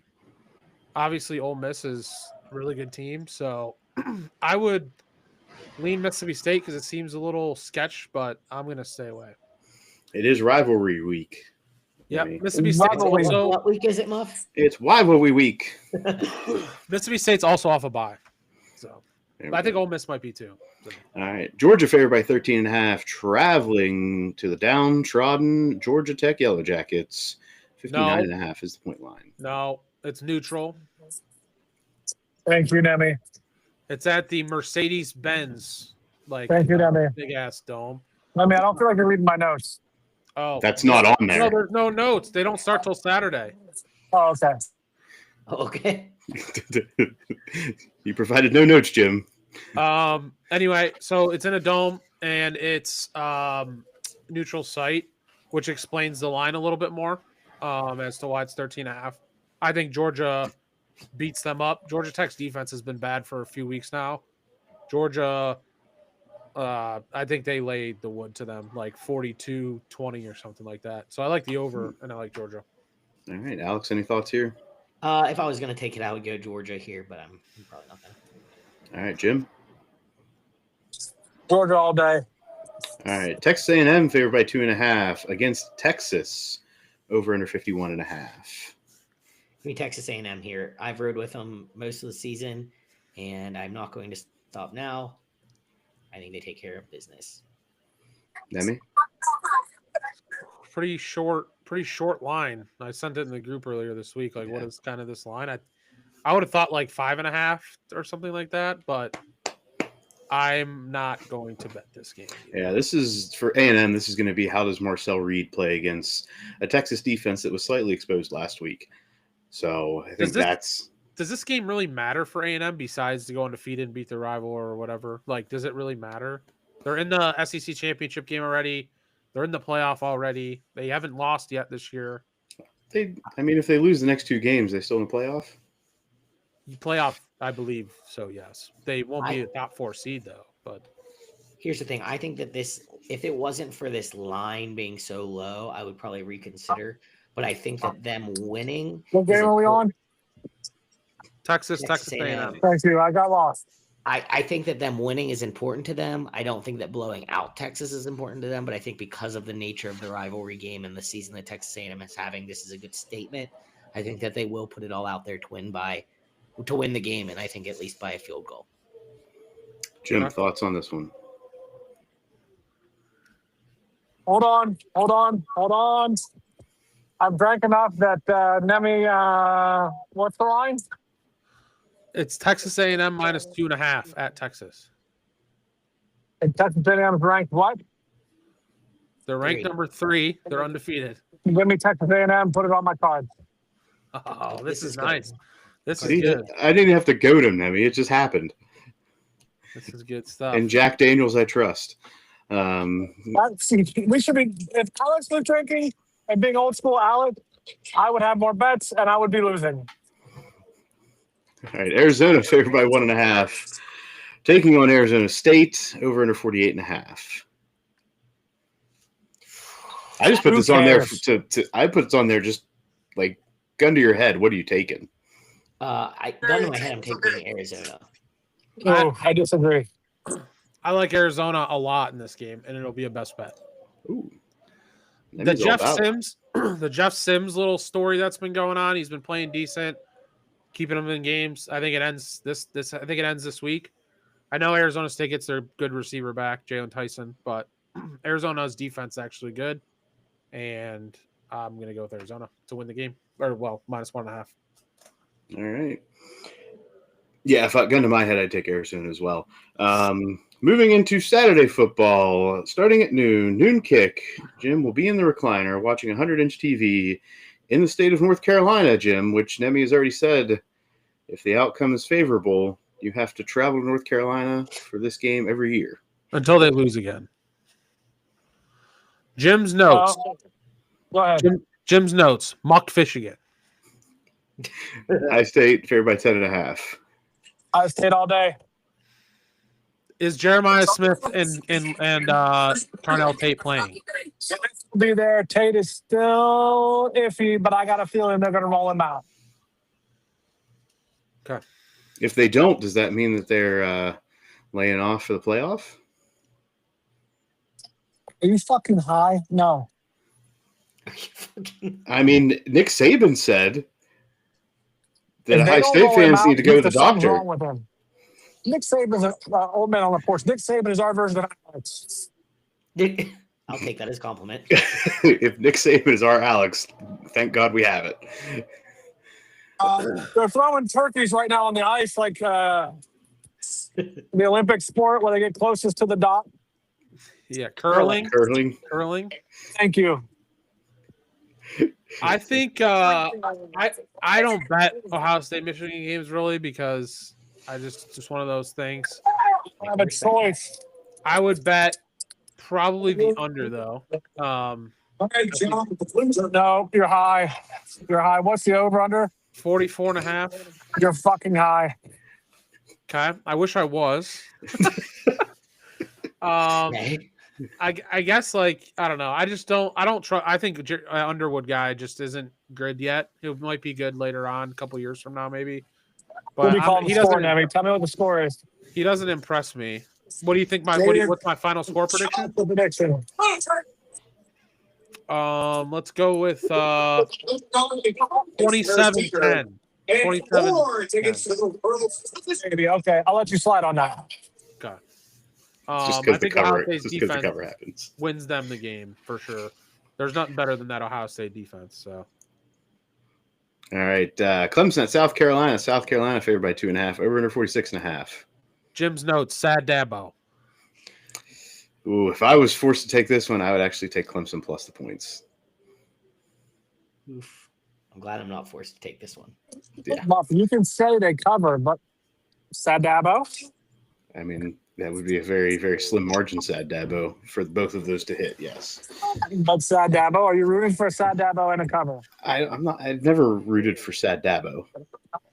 Obviously, Ole Miss is a really good team, so I would lean Mississippi State because it seems a little sketch, but I'm going to stay away. It is rivalry week. Yeah, Mississippi State's also. What week is it, Muff? It's rivalry week. Mississippi State's also off a bye, so I think Ole Miss might be too. So. All right, Georgia favored by 13.5, traveling to the downtrodden Georgia Tech Yellow Jackets. 59.5 is the point line. No, it's neutral. Thank you, Nemi. It's at the Mercedes-Benz, Thank you, Nemi. big ass dome. I mean, I don't feel like you're reading my notes. Oh, that's not on there. No, there's no notes. They don't start till Saturday. Oh, okay. Okay. You provided no notes, Jim. Anyway, so it's in a dome and it's neutral site, which explains the line a little bit more as to why it's 13.5. I think Georgia beats them up. Georgia Tech's defense has been bad for a few weeks now. Georgia, I think they laid the wood to them, like 42-20 or something like that. So I like the over, and I like Georgia. All right, Alex, any thoughts here? If I was going to take it, I would go Georgia here, but I'm probably not going to. All right, Jim? Georgia all day. All right, Texas A&M favored by 2.5 against Texas, over under 51.5. I mean, Texas A&M here. I've rode with them most of the season, and I'm not going to stop now. I think they take care of business. Nemi? Pretty short line. I sent it in the group earlier this week. Like, what is kind of this line? I would have thought like 5.5 or something like that, but I'm not going to bet this game. Yeah, this is for A&M. This is going to be how does Marcel Reed play against a Texas defense that was slightly exposed last week. So I think Does this game really matter for A&M besides to go undefeated and beat their rival or whatever? Like, does it really matter? They're in the SEC championship game already. They're in the playoff already. They haven't lost yet this year. If they lose the next two games, they still in the playoff? Playoff, I believe so, yes. They won't be a top 4 seed, though. But here's the thing. I think that if it wasn't for this line being so low, I would probably reconsider. But I think that them winning. What game are we on? Texas A&M. Thank you. I got lost. I think that them winning is important to them. I don't think that blowing out Texas is important to them, but I think because of the nature of the rivalry game and the season that Texas A&M is having, this is a good statement. I think that they will put it all out there to win the game, and I think at least by a field goal. Jim, thoughts on this one? Hold on. I've drank enough that Nemi, what's the line? It's Texas A&M minus 2.5 at Texas. And Texas A&M is ranked what? They're ranked number 3. They're undefeated. Give me Texas A&M. Put it on my card. Oh, this is nice. This is good. I didn't have to goad him, Nemi. It just happened. This is good stuff. And Jack Daniels, I trust. We should be. If Alex was drinking and being old school Alex, I would have more bets and I would be losing. All right, Arizona favored by 1.5 taking on Arizona State, over under 48.5. I just put this on there I put it on there just like gun to your head. What are you taking? Gun to my head, I'm taking Arizona. Oh, I disagree. I like Arizona a lot in this game, and it'll be a best bet. Ooh. The Jeff Sims little story that's been going on. He's been playing decent, keeping them in games. I think it ends this week. I know Arizona State gets their good receiver back, Jalen Tyson, but Arizona's defense is actually good, and I'm going to go with Arizona to win the game. Or, well, -1.5. All right. Yeah, if I gun to my head, I'd take Arizona as well. Moving into Saturday football, starting at noon kick. Jim will be in the recliner watching 100-inch TV in the state of North Carolina, Jim, which Nemi has already said, if the outcome is favorable, you have to travel to North Carolina for this game every year. Until they lose again. Jim's notes. Go ahead. Jim's notes. Muck fish again. High State favored by 10.5. I stayed all day. Is Jeremiah Smith and Carnell Tate playing? Will be there. Tate is still iffy, but I got a feeling they're going to roll him out. Okay. If they don't, does that mean that they're laying off for the playoff? Are you fucking high? No. I mean, Nick Saban said that High State fans need to go to the doctor. Wrong with him. Nick Saban's an old man on the porch. Nick Saban is our version of Alex. I'll take that as a compliment. If Nick Saban is our Alex, thank God we have it. They're throwing turkeys right now on the ice like the Olympic sport where they get closest to the dot. Yeah, curling. Thank you. I think I don't bet Ohio State Michigan games really because just one of those things. I have a choice. I would bet probably the under though. No, you're high. You're high. What's the over under? 44.5. You're fucking high. Okay, I wish I was. I guess like I don't know. I don't trust. I think Underwood guy just isn't good yet. He might be good later on, a couple years from now, maybe. But he doesn't. Tell me what the score is. He doesn't impress me. What do you think? What's my final score prediction? Let's go with 27-10. 27. Okay, I'll let you slide on that. Okay. I think Ohio State's defense wins them the game for sure. There's nothing better than that Ohio State defense. So, all right, Clemson at South Carolina. South Carolina favored by 2.5. Over under 46.5. Jim's notes. Sad Dabo. Ooh, if I was forced to take this one, I would actually take Clemson plus the points. Oof. I'm glad I'm not forced to take this one. Yeah. You can say they cover, but Sad Dabo? I mean, that would be a very, very slim margin, Sad Dabo, for both of those to hit, yes. But Sad Dabo, are you rooting for Sad Dabo and a cover? I'm not. I've never rooted for Sad Dabo.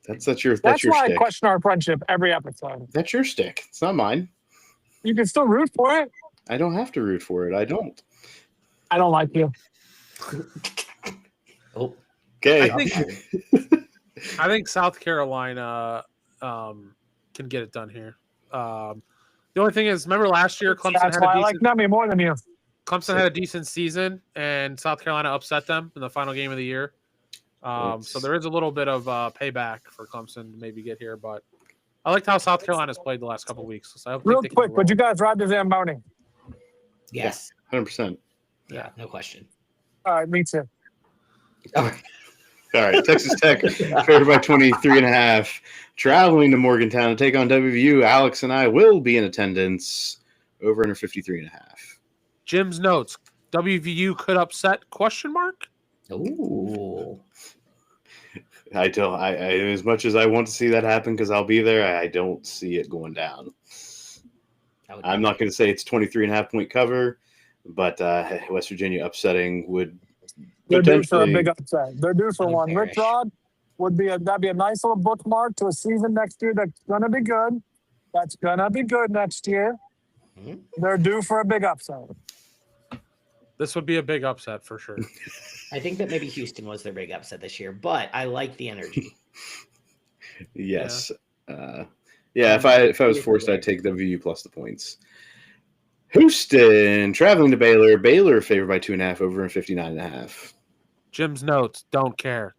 That's your why stick. I question our friendship every episode. That's your stick. It's not mine. You can still root for it. I don't have to root for it. I don't. I don't like you. Oh. Okay. I think South Carolina can get it done here. The only thing is, remember last year Clemson That's why I like Nemi more than you. Clemson had a decent season, and South Carolina upset them in the final game of the year. So there is a little bit of payback for Clemson to maybe get here, but I liked how South Carolina's played the last couple of weeks. So Real quick, would you guys ride to Zamboni? Yes. 100%. Yeah, no question. All right, me too. All right, Texas Tech favored by 23.5. Traveling to Morgantown to take on WVU. Alex and I will be in attendance. Over under 53.5. Jim's notes. WVU could upset ? Ooh. I as much as I want to see that happen because I'll be there, I don't see it going down. I'm not going to say it's 23.5 point cover, but West Virginia upsetting would. They're due for a big upset. They're due for one. Rich Rod that'd be a nice little bookmark to a season next year that's going to be good. That's going to be good next year. Mhm. They're due for a big upset. This would be a big upset for sure. I think that maybe Houston was their big upset this year, but I like the energy. Yes. If I was forced, I'd take WU plus the points. Houston traveling to Baylor. Baylor favored by 2.5 over and 59.5. Jim's notes, don't care.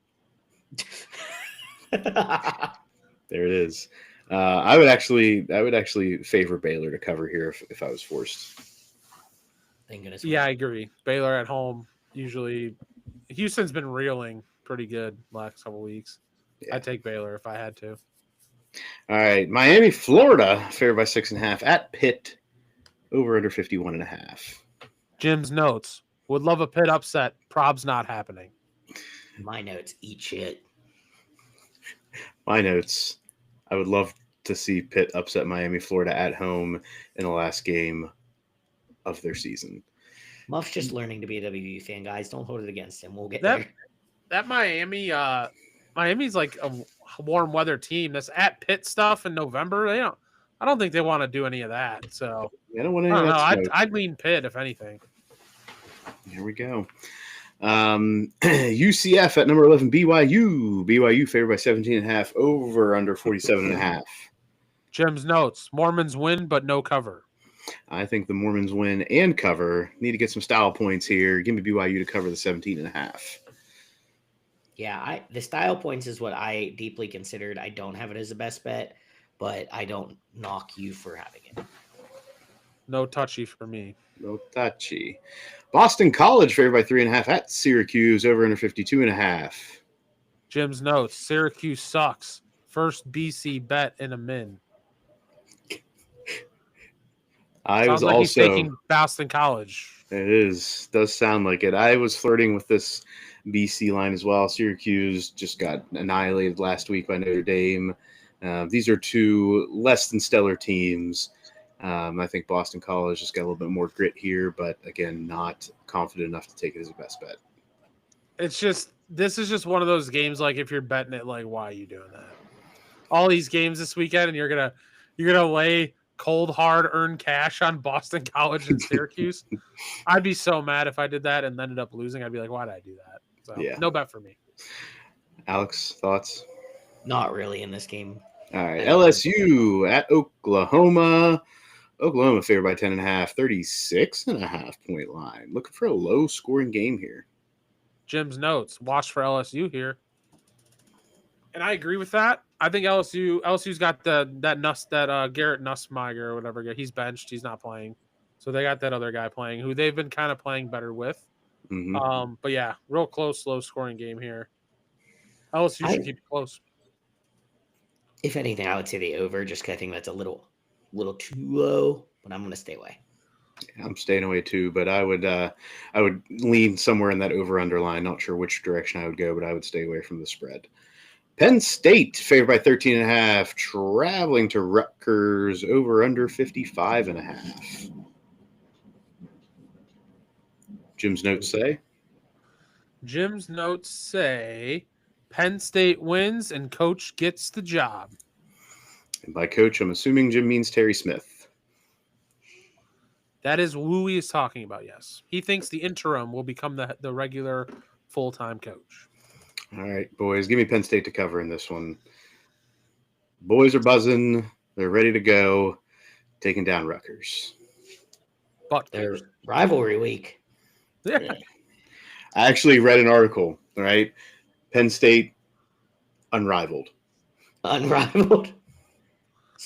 There it is. I would actually favor Baylor to cover here if I was forced. Thank goodness. Yeah, I agree. Baylor at home usually. Houston's been reeling pretty good last couple weeks. Yeah. I'd take Baylor if I had to. All right, Miami, Florida, favored by 6.5 at Pitt, over under 51.5. Jim's notes, would love a Pitt upset. Prob's not happening. My notes, eat shit. My notes, I would love to see Pitt upset Miami, Florida at home in the last game of their season. Muff's just learning to be a WU fan, guys. Don't hold it against him. We'll get there. That Miami's like a warm weather team. This at Pitt stuff in November, I don't think they want to do any of that. So I don't know. I'd lean Pitt if anything. Here we go. UCF at number 11, BYU. BYU favored by 17.5 over under 47.5. Jim's notes, Mormons win, but no cover. I think the Mormons win and cover. Need to get some style points here. Give me BYU to cover the 17.5. Yeah, the style points is what I deeply considered. I don't have it as a best bet, but I don't knock you for having it. No touchy for me. No touchy. Boston College favored by 3.5 at Syracuse, over under 52.5. Jim's notes, Syracuse sucks. First BC bet in a min. Sounds like he's taking Boston College. It does sound like it. I was flirting with this BC line as well. Syracuse just got annihilated last week by Notre Dame. These are two less than stellar teams. I think Boston College just got a little bit more grit here, but again, not confident enough to take it as a best bet. This is just one of those games. Like if you're betting it, like why are you doing that? All these games this weekend, and you're gonna lay cold hard earned cash on Boston College and Syracuse. I'd be so mad if I did that and ended up losing. I'd be like, why did I do that? So no bet for me. Alex, thoughts? Not really in this game. All right, LSU at Oklahoma. Oklahoma favored by 10.5, 36.5 point line. Looking for a low scoring game here. Jim's notes, watch for LSU here. And I agree with that. I think LSU's got that Garrett Nussmeier or whatever. He's benched. He's not playing. So they got that other guy playing who they've been kind of playing better with. Mm-hmm. But yeah, real close, low scoring game here. LSU should keep it close. If anything, I would say the over, just because I think that's a little too low, but I'm going to stay away. Yeah, I'm staying away too, but I would lean somewhere in that over-under line. Not sure which direction I would go, but I would stay away from the spread. Penn State favored by 13.5, traveling to Rutgers, over under 55.5. Jim's notes say? Jim's notes say Penn State wins and coach gets the job. And by coach, I'm assuming Jim means Terry Smith. That is who he is talking about, yes. He thinks the interim will become the regular full-time coach. All right, boys, give me Penn State to cover in this one. Boys are buzzing. They're ready to go. Taking down Rutgers. But their rivalry week. Yeah. I actually read an article, right? Penn State, unrivaled. Unrivaled?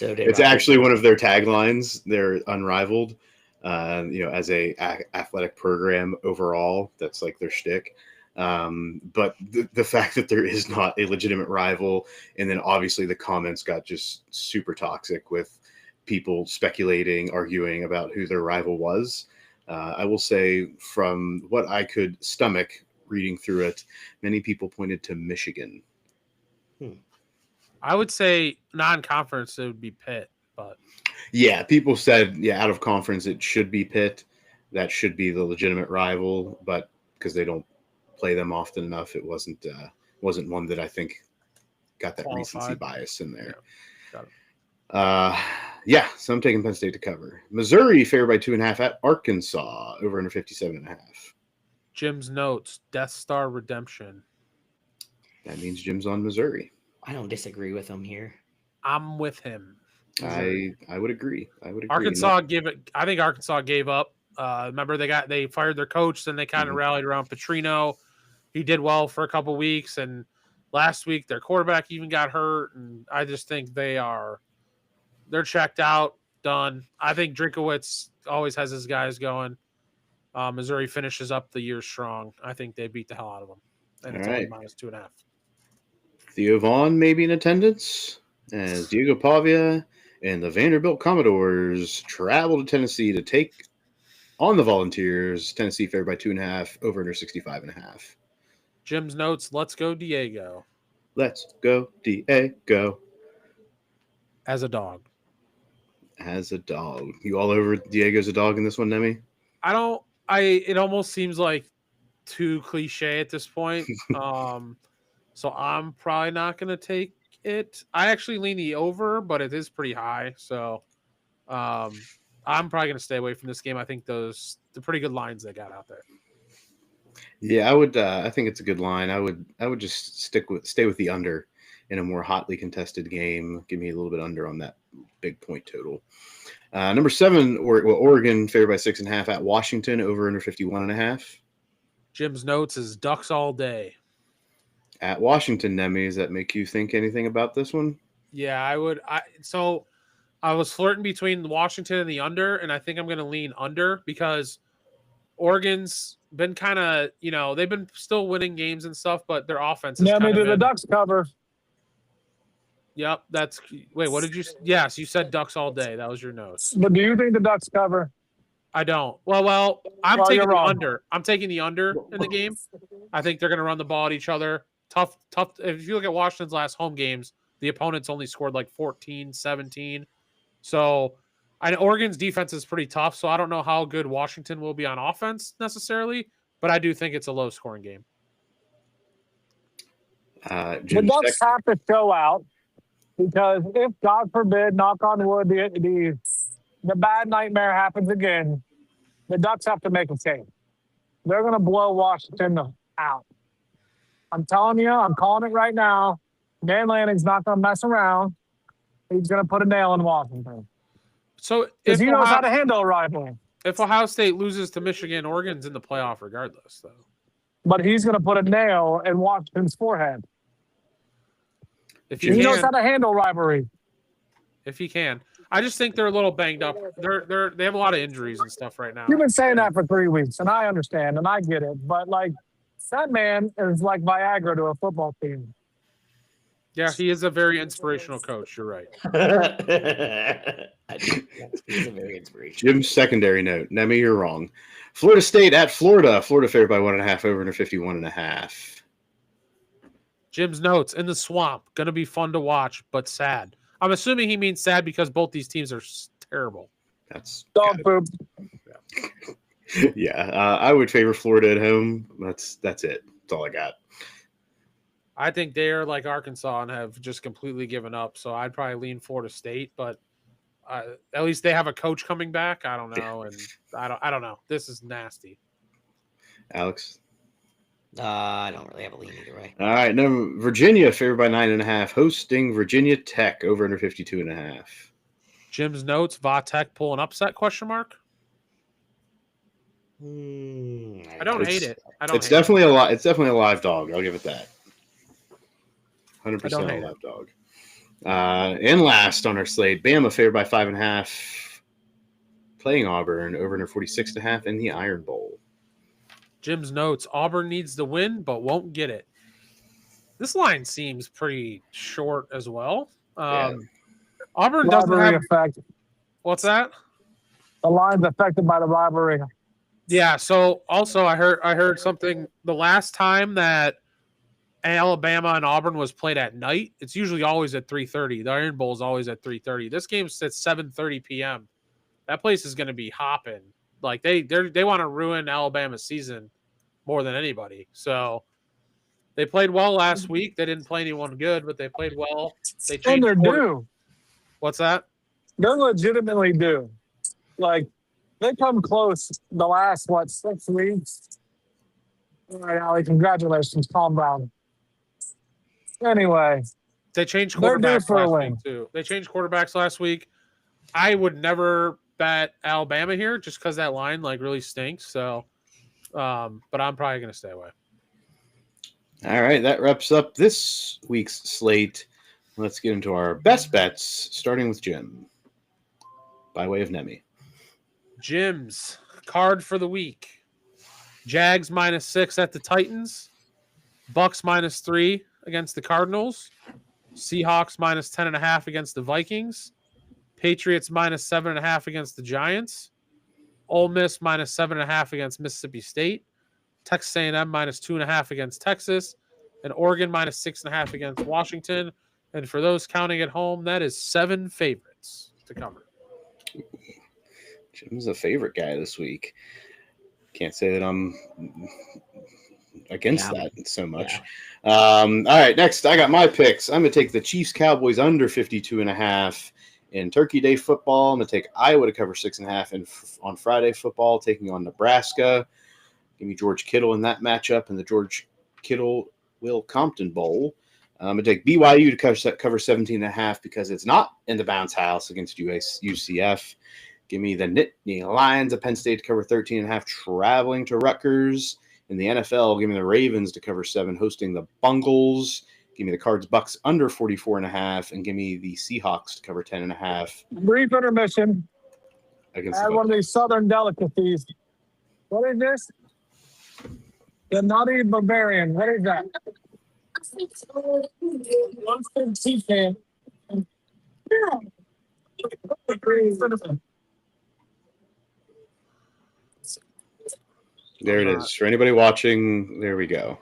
It's actually one of their taglines. They're unrivaled, as a athletic program overall. That's like their shtick. But the fact that there is not a legitimate rival, and then obviously the comments got just super toxic with people speculating, arguing about who their rival was. I will say, from what I could stomach reading through it, many people pointed to Michigan. I would say non-conference it would be Pitt, but yeah, people said out of conference it should be Pitt. That should be the legitimate rival, but because they don't play them often enough, it wasn't one that I think got that recency bias in there. Yeah. Got it. Yeah, so I'm taking Penn State to cover. Missouri favored by 2.5 at Arkansas, over under 57.5. Jim's notes, Death Star Redemption. That means Jim's on Missouri. I don't disagree with him here. I'm with him. I would agree. Arkansas I think Arkansas gave up. Remember they fired their coach, then they kind of rallied around Petrino. He did well for a couple weeks, and last week their quarterback even got hurt, and I just think they're checked out, done. I think Drinkowitz always has his guys going. Missouri finishes up the year strong. I think they beat the hell out of them, and it's only -2.5. Theo Vaughn may be in attendance as Diego Pavia and the Vanderbilt Commodores travel to Tennessee to take on the Volunteers. Tennessee favored by 2.5, over under 65.5. Jim's notes, let's go Diego. Let's go Diego. As a dog. You all over Diego's a dog in this one, Nemi? It almost seems like too cliche at this point. So I'm probably not going to take it. I actually lean the over, but it is pretty high. So I'm probably going to stay away from this game. I think the pretty good lines they got out there. Yeah, I would. I think it's a good line. I would just stay with the under in a more hotly contested game. Give me a little bit under on that big point total. Number 7, Oregon favored by 6.5 at Washington, over under 51.5. Jim's notes is Ducks all day. At Washington, Nemi, does that make you think anything about this one? Yeah, I would. So I was flirting between Washington and the under, and I think I'm going to lean under because Oregon's been kind of, they've been still winning games and stuff, but their offense is Nemi, do the Ducks cover? Yep, wait, what did you? Yes, you said Ducks all day. That was your notes. But do you think the Ducks cover? I don't. Well, I'm taking the under. I'm taking the under in the game. I think they're going to run the ball at each other. Tough. If you look at Washington's last home games, the opponents only scored like 14, 17. So Oregon's defense is pretty tough, so I don't know how good Washington will be on offense necessarily, but I do think it's a low-scoring game. The Ducks have to show out because if, God forbid, knock on wood, the bad nightmare happens again, the Ducks have to make a change. They're going to blow Washington out. I'm telling you, I'm calling it right now. Dan Lanning's not going to mess around. He's going to put a nail in Washington. So because he knows how to handle a rival. If Ohio State loses to Michigan, Oregon's in the playoff regardless, though. But he's going to put a nail in Washington's forehead. If he knows how to handle rivalry. If he can. I just think they're a little banged up. They have a lot of injuries and stuff right now. You've been saying that for 3 weeks, and I understand, and I get it. But, that man is like Viagra to a football team. Yeah, he is a very inspirational coach. You're right. He's a very inspirational. Jim's secondary note. Nemi, you're wrong. Florida State at Florida. Florida favored by 1.5, over under 51.5. Jim's notes, in the swamp. Going to be fun to watch, but sad. I'm assuming he means sad because both these teams are terrible. That's dog poop. Yeah, I would favor Florida at home. That's it. That's all I got. I think they're like Arkansas and have just completely given up. So I'd probably lean Florida State, but at least they have a coach coming back. I don't know, and I don't know. This is nasty. Alex, I don't really have a lean either way. All right, now Virginia favored by 9.5, hosting Virginia Tech, over under 52.5. Jim's notes: Va Tech pull an upset? ? I don't hate it. It's definitely a live dog. I'll give it that. 100% a live dog. And last on our slate, Bama favored by 5.5, playing Auburn, over under 46.5 in the Iron Bowl. Jim's notes: Auburn needs the win, but won't get it. This line seems pretty short as well. Auburn doesn't have effect. What's that? The line's affected by the rivalry. Yeah. So also, I heard something. The last time that Alabama and Auburn was played at night, it's usually always at 3:30. The Iron Bowl is always at 3:30. This game's at 7:30 p.m. That place is going to be hopping. Like they want to ruin Alabama's season more than anybody. So they played well last week. They didn't play anyone good, but they played well. They changed. And they're due. What's that? They're legitimately due. Like, they come close the last, 6 weeks? All right, Allie, congratulations. Calm down. Anyway, they changed they're due quarterbacks for a last win. week, too. They changed quarterbacks last week. I would never bet Alabama here just because that line, really stinks. So, but I'm probably going to stay away. All right, that wraps up this week's slate. Let's get into our best bets, starting with Jim, by way of Nemi. Jim's card for the week. Jags -6 at the Titans. Bucks -3 against the Cardinals. Seahawks -10.5 against the Vikings. Patriots -7.5 against the Giants. Ole Miss -7.5 against Mississippi State. Texas A&M -2.5 against Texas. And Oregon -6.5 against Washington. And for those counting at home, that is 7 favorites to cover. Jim's a favorite guy this week. Can't say that I'm against that so much. Yeah. All right, next I got my picks. I'm going to take the Chiefs Cowboys under 52.5 in Turkey Day football. I'm going to take Iowa to cover 6.5 on Friday football, taking on Nebraska. Give me George Kittle in that matchup in the George Kittle Will Compton Bowl. I'm going to take BYU to cover 17.5 because it's not in the bounce house against UCF. Give me the Nittany Lions of Penn State to cover 13.5, traveling to Rutgers. In the NFL, give me the Ravens to cover 7, hosting the Bungles. Give me the Cards Bucks under 44.5, and give me the Seahawks to cover 10.5. Brief intermission. Against one of these Southern delicacies. What is this? The Nutty Bavarian. What is that? There it is. For anybody watching, there we go.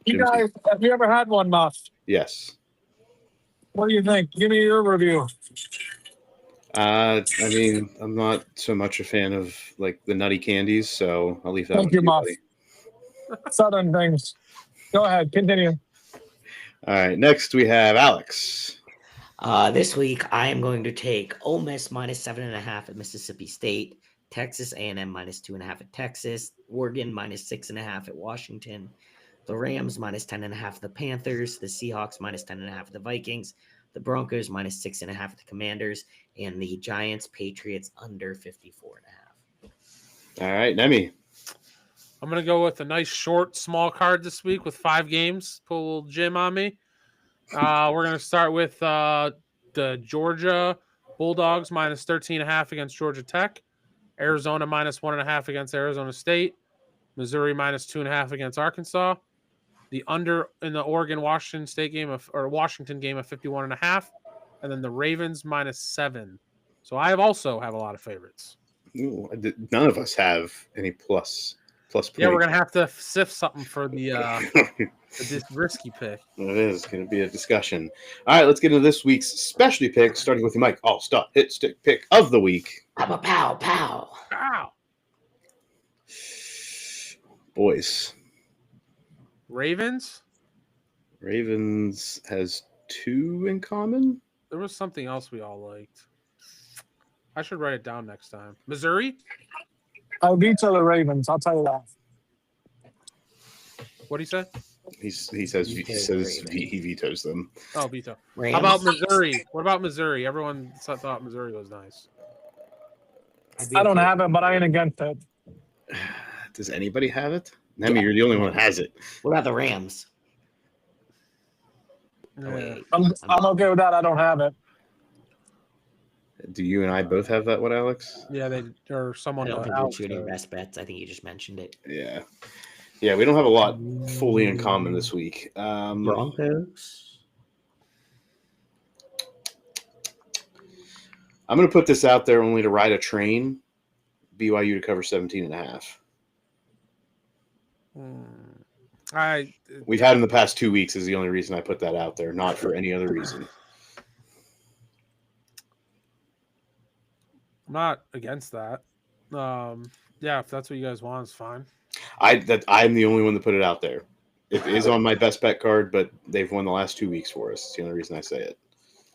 You guys, have you ever had one, Muff? Yes. What do you think? Give me your review. I mean, I'm not so much a fan of the nutty candies, so I'll leave that one to you, Muff. buddy. Southern things. Go ahead, continue. All right, next we have Alex. This week I am going to take Ole Miss -7.5 at Mississippi State, Texas A&M -2.5 at Texas, Oregon -6.5 at Washington, the Rams -10.5 at the Panthers, the Seahawks -10.5 at the Vikings, the Broncos -6.5 at the Commanders, and the Giants Patriots under 54.5. All right, Nemi. I'm going to go with a nice short, small card this week with 5 games. Put a little Jim on me. We're going to start with the Georgia Bulldogs -13.5 against Georgia Tech. Arizona -1.5 against Arizona State. Missouri -2.5 against Arkansas. The under in the Oregon-Washington State game Washington game of 51.5. And then the Ravens -7. So I also have a lot of favorites. Ooh, none of us have any plus points. Yeah, we're going to have to sift something for this risky pick. It is going to be a discussion. All right, let's get into this week's specialty pick, starting with the Mike All-Star Hit Stick pick of the week. I'm a pow. Pow. Boys. Ravens has 2 in common. There was something else we all liked. I should write it down next time. Missouri? I'll veto the Ravens. I'll tell you that. What do you say? He says he vetoes them. Oh, veto. Rams. How about Missouri? What about Missouri? Everyone thought Missouri was nice. I don't have it, but I ain't against it. Does anybody have it? Nemi, you're the only one that has it. What about the Rams? Yeah. Wait, I'm okay with that. I don't have it. Do you and I both have that one, Alex? Yeah, or someone. I don't think we're shooting best bets. I think you just mentioned it. Yeah. Yeah, we don't have a lot fully in common this week. Broncos. I'm going to put this out there only to ride a train. BYU to cover 17.5. We've had in the past 2 weeks is the only reason I put that out there, not for any other reason. I'm not against that. Yeah, if that's what you guys want, it's fine. I'm the only one that put it out there. It is on my best bet card, but they've won the last 2 weeks for us. It's the only reason I say it.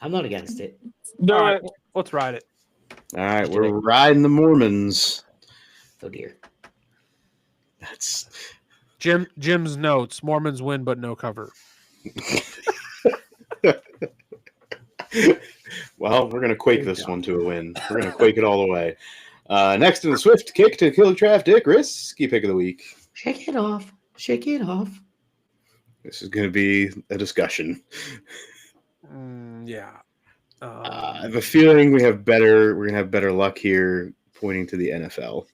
I'm not against it. Do it. Let's ride it. All right, we're riding the Mormons. Oh dear. That's Jim's notes. Mormons win, but no cover. Well, we're going to quake this one to a win. We're going to quake it all the way. Next in the Swift kick to kill Dick, risky pick of the week. Shake it off. Shake it off. This is going to be a discussion. Yeah. I have a feeling we're going to have better luck here pointing to the NFL.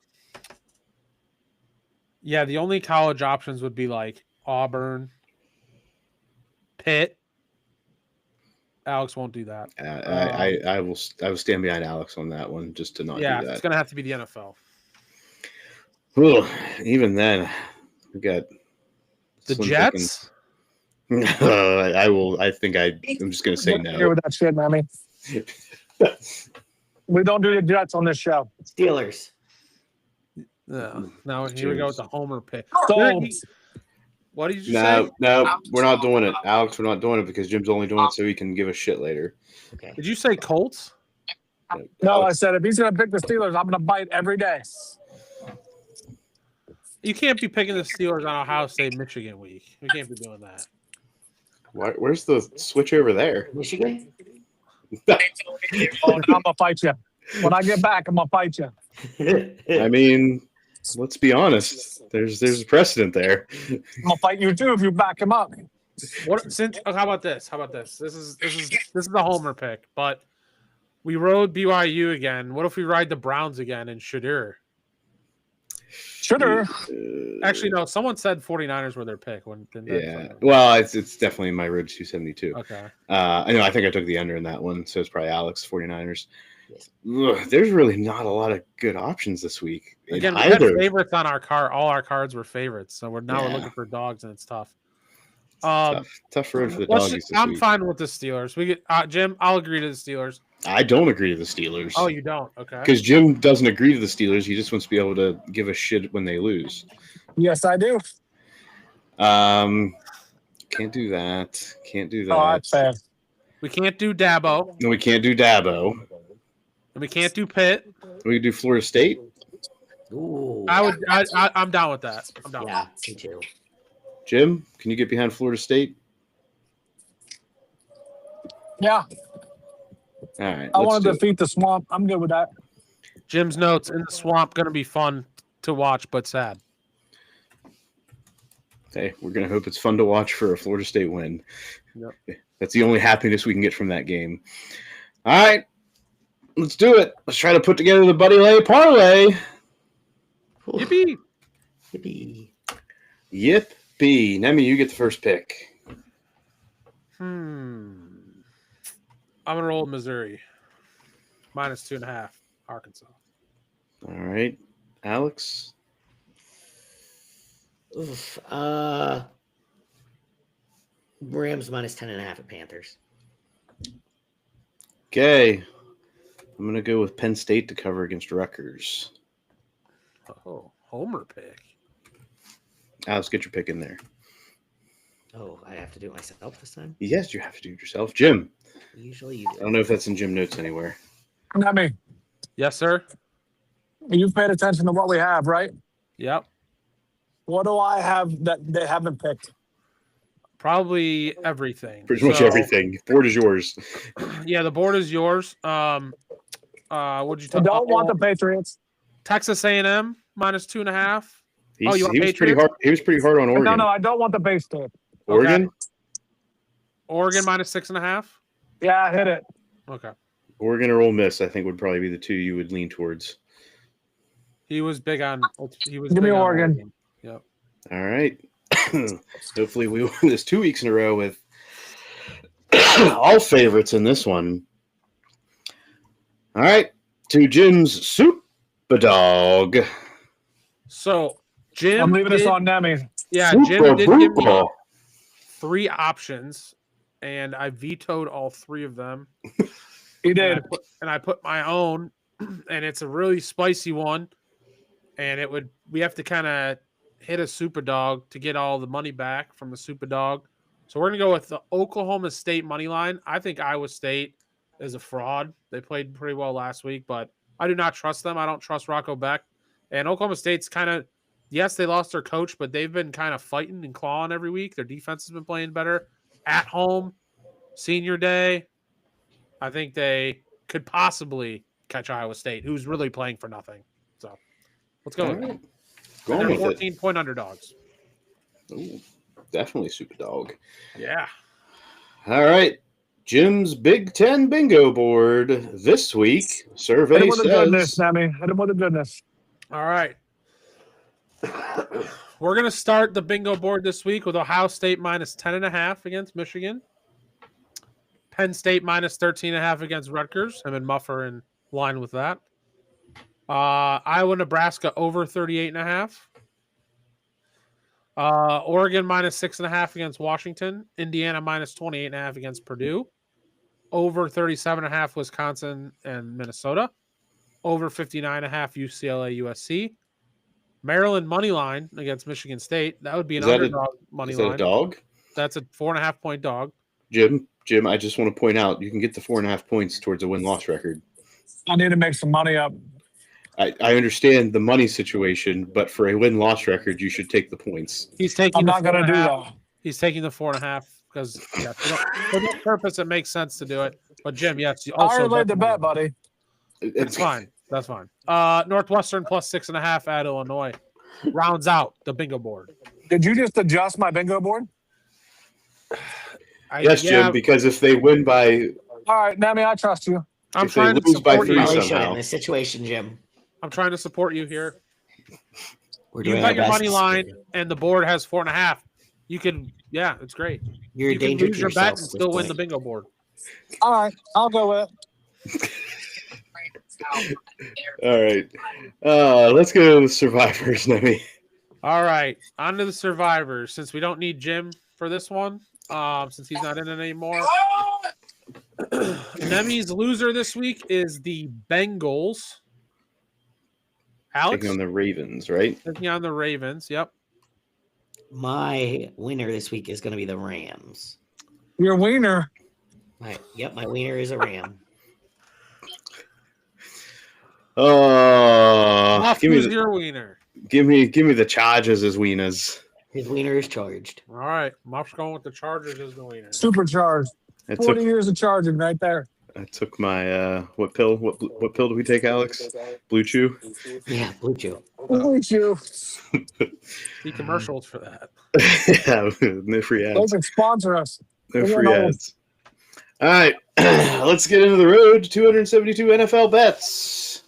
Yeah, the only college options would be like Auburn, Pitt. Alex won't do that. I will stand behind Alex on that one just to not do that. It's going to have to be the NFL. Ooh, even then, we got the Jets. I'm just going to say no. Here with that shit, Mammy. We don't do the Jets on this show. Steelers. No. Now here we go with the homer pick. What did you say? No, we're not doing it, Alex. We're not doing it because Jim's only doing it so he can give a shit later. Okay. Did you say Colts? No, I said if he's going to pick the Steelers, I'm going to bite every day. You can't be picking the Steelers on Ohio State, Michigan week. We can't be doing that. Where's the switch over there? Michigan? I'm going to fight you. When I get back, I'm going to fight you. I mean, let's be honest. There's a precedent there. I'm going to fight you too if you back him up. How about this? This is the homer pick, but we rode BYU again. What if we ride the Browns again in Shadur? Actually, no. Someone said 49ers were their pick. Well, it's definitely my road to 272. Okay. I think I took the under in that one, so it's probably Alex 49ers. Ugh, there's really not a lot of good options this week. Again, we had favorites on our card. All our cards were favorites, so we're looking for dogs, and it's tough. Tough road for the doggies. I'm fine with the Steelers. We get Jim. I'll agree to the Steelers. I don't agree to the Steelers. Oh, you don't? Okay. Because Jim doesn't agree to the Steelers. He just wants to be able to give a shit when they lose. Yes, I do. Can't do that. Oh, that's fair. We can't do Dabo. No, we can't do Dabo. And we can't do Pitt. We can do Florida State. Ooh. I'm down with that. Yeah, me too. Jim, can you get behind Florida State? Yeah. All right. I want to defeat the swamp. I'm good with that. Jim's notes in the swamp going to be fun to watch, but sad. Hey, we're going to hope it's fun to watch for a Florida State win. Yep. That's the only happiness we can get from that game. All right. Let's do it. Let's try to put together the Buddy Lay parlay. Yippee. Yippee. Nemi, you get the first pick. I'm going to roll Missouri. -2.5. Arkansas. All right. Alex? Oof. Rams -10.5 at Panthers. Okay. I'm going to go with Penn State to cover against Rutgers. Oh, homer pick. Alex, get your pick in there. Oh, I have to do it myself this time? Yes, you have to do it yourself. Jim. Usually you do. I don't know if that's in Jim notes anywhere. Not me. Yes, sir. You've paid attention to what we have, right? Yep. What do I have that they haven't picked? Probably everything. Pretty much everything. The board is yours. Yeah, the board is yours. What'd you I don't want the Patriots. Texas A&M -2.5. He was pretty hard. He was pretty hard on Oregon. No, I don't want the base tip. Oregon? Okay. Oregon -6.5. Yeah, hit it. Okay. Oregon or Ole Miss, I think, would probably be the two you would lean towards. He was big on. Give me Oregon. Yep. All right. Hopefully, we win this 2 weeks in a row with all favorites in this one. All right. To Jim's Super Dog. So, Jim. I'm leaving this on Nemi. Yeah, Jim did give me 3 options, and I vetoed all 3 of them. He did. And I put my own, and it's a really spicy one. And we have to kind of hit a super dog to get all the money back from the super dog. So we're going to go with the Oklahoma State money line. I think Iowa State is a fraud. They played pretty well last week, but I do not trust them. I don't trust Rocco Beck. And Oklahoma State's kind of, yes, they lost their coach, but they've been kind of fighting and clawing every week. Their defense has been playing better. At home, senior day, I think they could possibly catch Iowa State, who's really playing for nothing. So let's go with it. They're 14-point underdogs. Ooh, definitely super dog. Yeah. All right. Jim's Big Ten bingo board this week. Survey says. Goodness, Sammy. Hit him with the goodness. All right. We're going to start the bingo board this week with Ohio State minus 10.5 against Michigan. Penn State minus 13.5 against Rutgers. I'm in Muffer in line with that. Iowa, Nebraska over 38.5. Oregon minus 6.5 against Washington. Indiana minus 28.5 against Purdue. Over 37.5 Wisconsin and Minnesota. Over 59.5 UCLA USC. Maryland money line against Michigan State. That would be an underdog money line. Is that a dog? That's a 4.5-point dog. Jim, I just want to point out you can get the 4.5 points towards a win-loss record. I need to make some money up. I understand the money situation, but for a win-loss record, you should take the points. He's taking. I'm not going to do that. He's taking the 4.5 because for that purpose, it makes sense to do it. But Jim, yes, you I also already laid the bet, buddy. It's fine. That's fine. Northwestern plus 6.5 at Illinois rounds out the bingo board. Did you just adjust my bingo board? Yes, Jim, because if they win by... All right, Nami, I trust you. I'm trying to support you in this situation, Jim. I'm trying to support you here. You got your money line, and the board has 4.5. You can, it's great. You can lose your bet and still win the bingo board. All right, I'll go with it. All right. Let's go to the survivors, Nemi. All right. On to the survivors. Since we don't need Jim for this one, since he's not in it anymore. Nemi's loser this week is the Bengals. Alex? Taking on the Ravens, right? Taking on the Ravens, yep. My winner this week is going to be the Rams. Your wiener? My wiener is a Ram. Give me your wiener. Give me the Chargers as wieners. His wiener is charged. All right, Muff's going with the Chargers as the wiener. Supercharged. 40 years of charging right there. I took my what pill? What pill did we take, Alex? Blue Chew. Yeah, Blue Chew. Blue Chew. See commercials for that. Yeah, no free ads. They can sponsor us. No free ads. All right, let's get into the road to 272 NFL bets.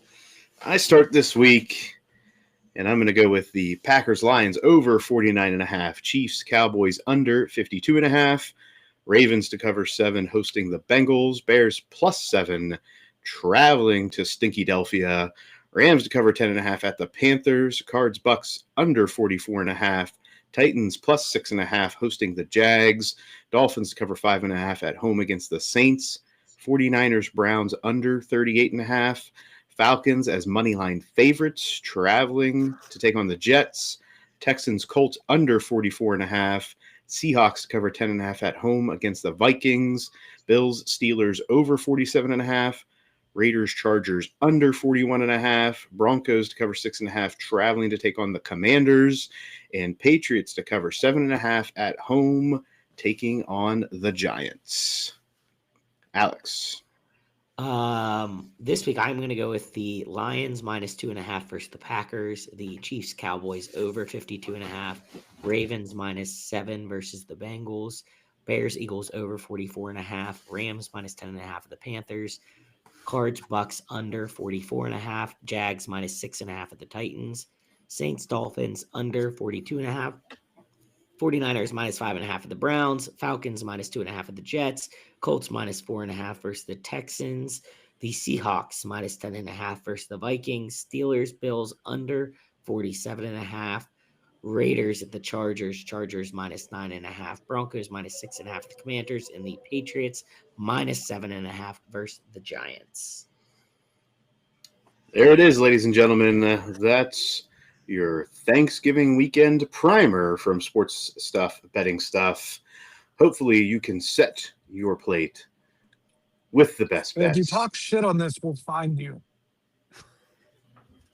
I start this week, and I'm going to go with the Packers Lions over 49.5, Chiefs Cowboys under 52.5, Ravens to cover 7, hosting the Bengals, Bears plus 7, traveling to Stinky Delphia, Rams to cover 10.5 at the Panthers, Cards Bucks under 44.5, Titans plus 6.5, hosting the Jags, Dolphins to cover 5.5 at home against the Saints, 49ers Browns under 38.5, Falcons as moneyline favorites, traveling to take on the Jets, Texans Colts under 44.5, Seahawks to cover 10.5 at home against the Vikings, Bills Steelers over 47.5, Raiders Chargers under 41.5, Broncos to cover 6.5, traveling to take on the Commanders, and Patriots to cover 7.5 at home, taking on the Giants. Alex. This week I'm going to go with the Lions minus 2.5 versus the Packers, the Chiefs Cowboys over 52.5, Ravens minus 7 versus the Bengals, Bears Eagles over 44.5, Rams minus 10.5 of the Panthers, Cards Bucks under 44.5, Jags minus 6.5 of the Titans, Saints Dolphins under 42.5, 49ers minus 5.5 of the Browns, Falcons minus 2.5 of the Jets, Colts minus 4.5 versus the Texans, the Seahawks minus 10.5 versus the Vikings, Steelers, Bills under 47.5, Raiders at the Chargers minus 9.5, Broncos minus 6.5 of the Commanders, and the Patriots minus 7.5 versus the Giants. There it is, ladies and gentlemen. That's your Thanksgiving weekend primer from Sports Stuff, Betting Stuff. hopefully you can set your plate with the best bets. If you talk shit on this, we'll find you.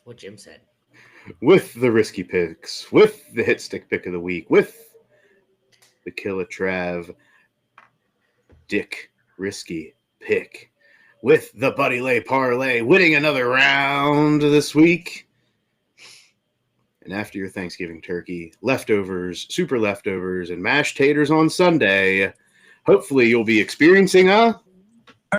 What Jim said. With the risky picks, with the hit stick pick of the week, with the Kill a Trav Dick risky pick, with the Buddy Lay parlay winning another round this week. And after your Thanksgiving turkey, leftovers, super leftovers, and mashed taters on Sunday, hopefully you'll be experiencing a